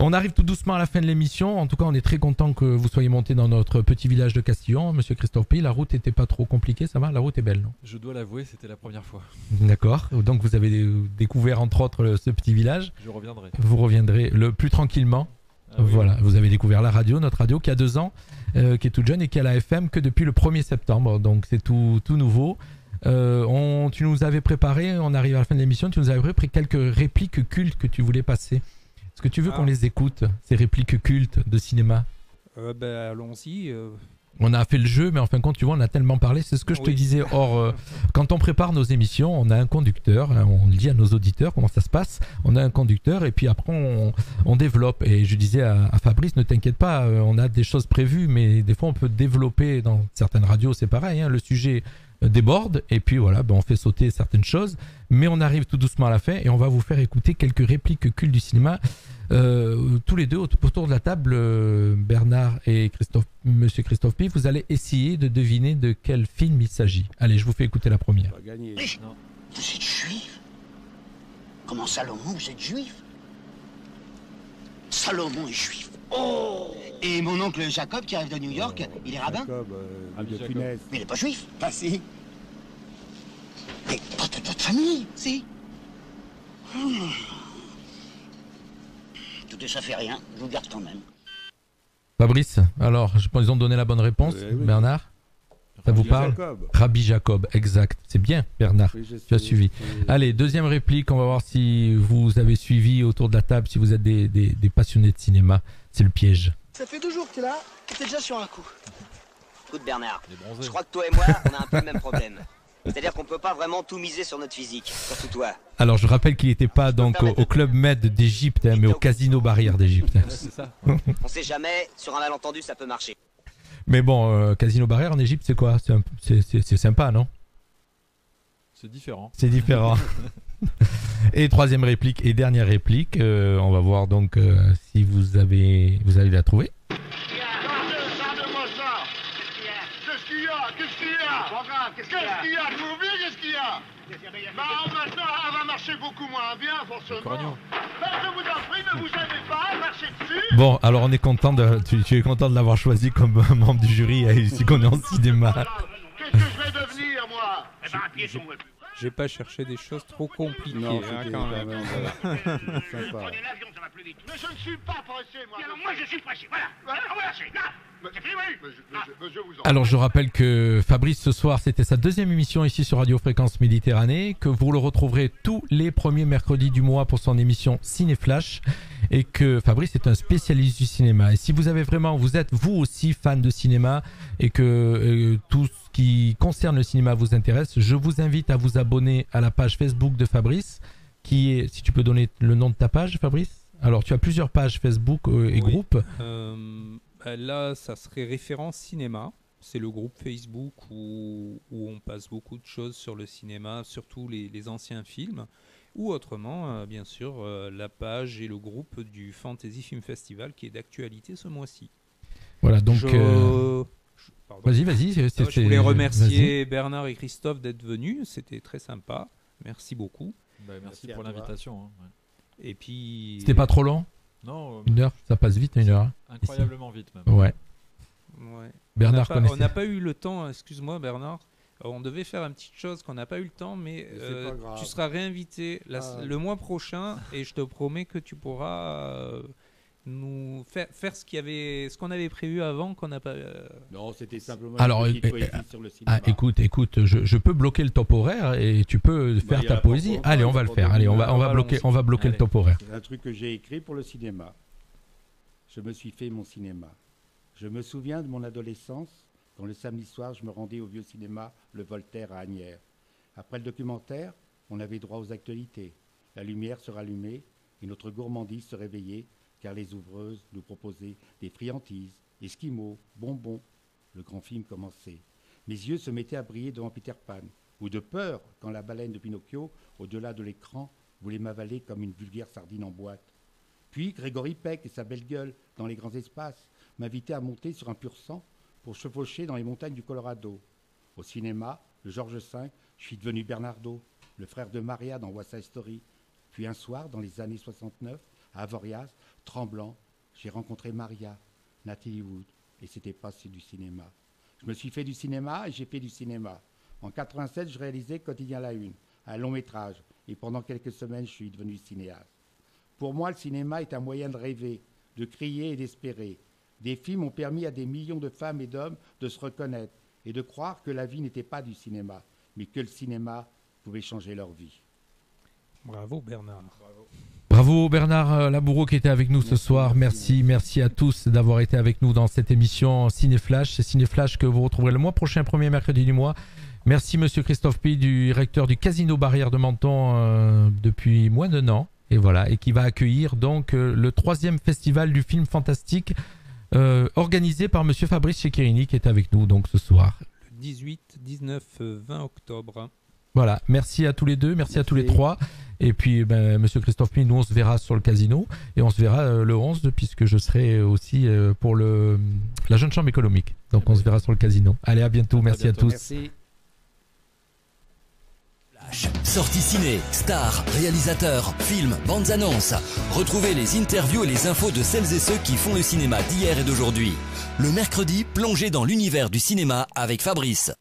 S5: On arrive tout doucement à la fin de l'émission. En tout cas, on est très content que vous soyez monté dans notre petit village de Castillon, Monsieur Christophe Pi. La route n'était pas trop compliquée, ça va? La route est belle, non?
S15: Je dois l'avouer, c'était la première fois.
S5: D'accord. Donc vous avez découvert entre autres ce petit village.
S15: Je reviendrai.
S5: Vous reviendrez le plus tranquillement.
S15: Ah oui.
S5: Voilà, vous avez découvert la radio, notre radio qui a 2 ans, qui est toute jeune et qui a la FM que depuis le 1er septembre. Donc c'est tout nouveau. Tu nous avais préparé, on arrive à la fin de l'émission, tu nous avais préparé quelques répliques cultes que tu voulais passer. Est-ce que tu veux qu'on les écoute, ces répliques cultes de cinéma?
S7: Allons-y.
S5: On a fait le jeu, mais en fin de compte, tu vois, on a tellement parlé. C'est ce que je te disais. Or, quand on prépare nos émissions, on a un conducteur. Hein, on le dit à nos auditeurs comment ça se passe. On a un conducteur et puis après, on développe. Et je disais à Fabrice, ne t'inquiète pas, on a des choses prévues, mais des fois, on peut développer. Dans certaines radios, c'est pareil. Hein, le sujet déborde et puis voilà, on fait sauter certaines choses. Mais on arrive tout doucement à la fin et on va vous faire écouter quelques répliques cultes du cinéma. Tous les deux autour de la table, Bernard et Monsieur Christophe Pi, vous allez essayer de deviner de quel film il s'agit. Allez, je vous fais écouter la première.
S6: On va gagner.
S18: Non. Vous êtes juif? Comment Salomon, vous êtes juif? Salomon est juif. Oh! Et mon oncle Jacob qui arrive de New York, il est rabbin?
S6: Jacob, de
S15: Jacob.
S6: Funès.
S18: Mais il n'est pas juif. Bah si. Mais pas de votre famille, si. Tout ça fait rien, je vous garde quand même.
S5: Fabrice, alors, je pense qu'ils ont donné la bonne réponse.
S6: Oui.
S5: Bernard, ça vous parle?
S6: Jacob.
S5: Rabbi Jacob, exact. C'est bien, Bernard.
S6: Oui,
S5: Tu as suivi. Allez, deuxième réplique, on va voir si vous avez suivi autour de la table, si vous êtes des passionnés de cinéma. C'est le piège.
S2: Ça fait 2 jours que t'es là, et t'es déjà sur un coup.
S22: Écoute Bernard,
S15: Il est bronzé.
S22: je crois que toi et moi, on a un peu le même problème. C'est-à-dire qu'on peut pas vraiment tout miser sur notre physique, surtout toi.
S5: Alors, je rappelle qu'il n'était pas donc au Club Med d'Égypte, hein, mais au Casino Barrière d'Égypte.
S15: C'est ça.
S22: On sait jamais, sur un malentendu, ça peut marcher.
S5: Mais bon, Casino Barrière en Égypte, c'est quoi? C'est sympa, non?
S15: C'est différent.
S5: C'est différent. Et troisième réplique et dernière réplique, on va voir donc si vous allez la trouver.
S10: Garde-moi ça. Qu'est-ce qu'il y a? Qu'est-ce qu'il y a? Qu'est-ce qu'il y a? Je m'oublie, qu'est-ce qu'il y a? Bah maintenant, elle va marcher beaucoup moins bien, forcément. Ben, je vous en prie, ne vous gênez pas, marchez dessus.
S5: Bon, alors on est content tu es content de l'avoir choisi comme membre du jury ici qu'on est en cinéma.
S10: Qu'est-ce que je vais devenir, moi? Eh ben, un piéton.
S7: J'ai pas cherché des choses trop compliquées,
S6: Non,
S7: hein,
S6: c'était
S7: quand
S6: quand
S7: même.
S6: même sympa.
S10: Prenez l'avion, ça va plus vite. Mais je ne suis pas pressé, moi. Alors moi, je suis pressé, voilà. Voilà, c'est là. C'est fini, oui. Mais je vous en
S5: Alors je rappelle que Fabrice ce soir c'était sa deuxième émission ici sur Radio Fréquence Méditerranée, que vous le retrouverez tous les premiers mercredis du mois pour son émission Ciné Flash, et que Fabrice est un spécialiste du cinéma. Et si vous êtes vous aussi fan de cinéma et que tout ce qui concerne le cinéma vous intéresse, je vous invite à vous abonner à la page Facebook de Fabrice, qui est, si tu peux donner le nom de ta page, Fabrice. Alors tu as plusieurs pages Facebook et groupes.
S7: Là, ça serait Référence Cinéma. C'est le groupe Facebook où on passe beaucoup de choses sur le cinéma, surtout les anciens films. Ou autrement, bien sûr, la page et le groupe du Fantasy Film Festival qui est d'actualité ce mois-ci.
S5: Voilà, donc... Vas-y.
S7: Je voulais remercier Bernard et Christophe d'être venus. C'était très sympa. Merci beaucoup.
S15: Merci pour l'invitation. Hein, ouais.
S7: Et puis...
S5: C'était pas trop long?
S15: Non.
S5: 1 heure, ça passe vite, 1 heure.
S15: Incroyablement vite, même.
S5: Ouais. Bernard
S7: on n'a pas eu le temps, excuse-moi Bernard. On devait faire une petite chose qu'on n'a pas eu le temps, mais tu seras réinvité le mois prochain et je te promets que tu pourras nous faire ce qu'on avait prévu avant qu'on n'a pas.
S6: Non, c'était simplement.
S5: Alors,
S6: une petite poésie sur le cinéma.
S5: écoute, je peux bloquer le top horaire et tu peux faire ta poésie. Allez, on va le faire. Allez, on va bloquer le top horaire.
S6: C'est un truc que j'ai écrit pour le cinéma. Je me suis fait mon cinéma. Je me souviens de mon adolescence, quand le samedi soir, je me rendais au vieux cinéma Le Voltaire à Asnières. Après le documentaire, on avait droit aux actualités. La lumière se rallumait et notre gourmandise se réveillait, car les ouvreuses nous proposaient des friandises, Esquimaux, bonbons. Le grand film commençait. Mes yeux se mettaient à briller devant Peter Pan, ou de peur quand la baleine de Pinocchio, au-delà de l'écran, voulait m'avaler comme une vulgaire sardine en boîte. Puis Grégory Peck et sa belle gueule, dans les grands espaces, m'invitaient à monter sur un pur sang pour chevaucher dans les montagnes du Colorado. Au cinéma, le Georges V, je suis devenu Bernardo, le frère de Maria dans West Side Story. Puis un soir, dans les années 69, à Avoriaz, tremblant, j'ai rencontré Maria, Natalie Wood, et c'était pas du cinéma. Je me suis fait du cinéma et j'ai fait du cinéma. En 87, je réalisais Quotidien La Une, un long métrage, et pendant quelques semaines, je suis devenu cinéaste. Pour moi, le cinéma est un moyen de rêver, de crier et d'espérer. Des films ont permis à des millions de femmes et d'hommes de se reconnaître et de croire que la vie n'était pas du cinéma, mais que le cinéma pouvait changer leur vie.
S7: Bravo Bernard.
S5: Bravo Bernard Laboureau qui était avec nous ce soir. Merci à tous d'avoir été avec nous dans cette émission Cinéflash. C'est Cinéflash que vous retrouverez le mois prochain, premier mercredi du mois. Merci Monsieur Christophe Pi, directeur du Casino Barrière de Menton depuis moins d'un an. Et voilà, et qui va accueillir donc le 3e festival du film fantastique organisé par Monsieur Fabrice Ceccherini qui est avec nous donc ce soir.
S7: Le 18, 19, 20 octobre.
S5: Voilà, merci à tous les deux, merci à tous les trois. Et puis, Monsieur Christophe Pi, nous on se verra sur le casino et on se verra le 11 puisque je serai aussi pour la Jeune Chambre économique. Donc on se verra sur le casino. Allez, à bientôt, merci à tous.
S6: Merci.
S3: Sorties ciné, stars, réalisateurs, films, bandes annonces. Retrouvez les interviews et les infos de celles et ceux qui font le cinéma d'hier et d'aujourd'hui. Le mercredi, plongez dans l'univers du cinéma avec Fabrice.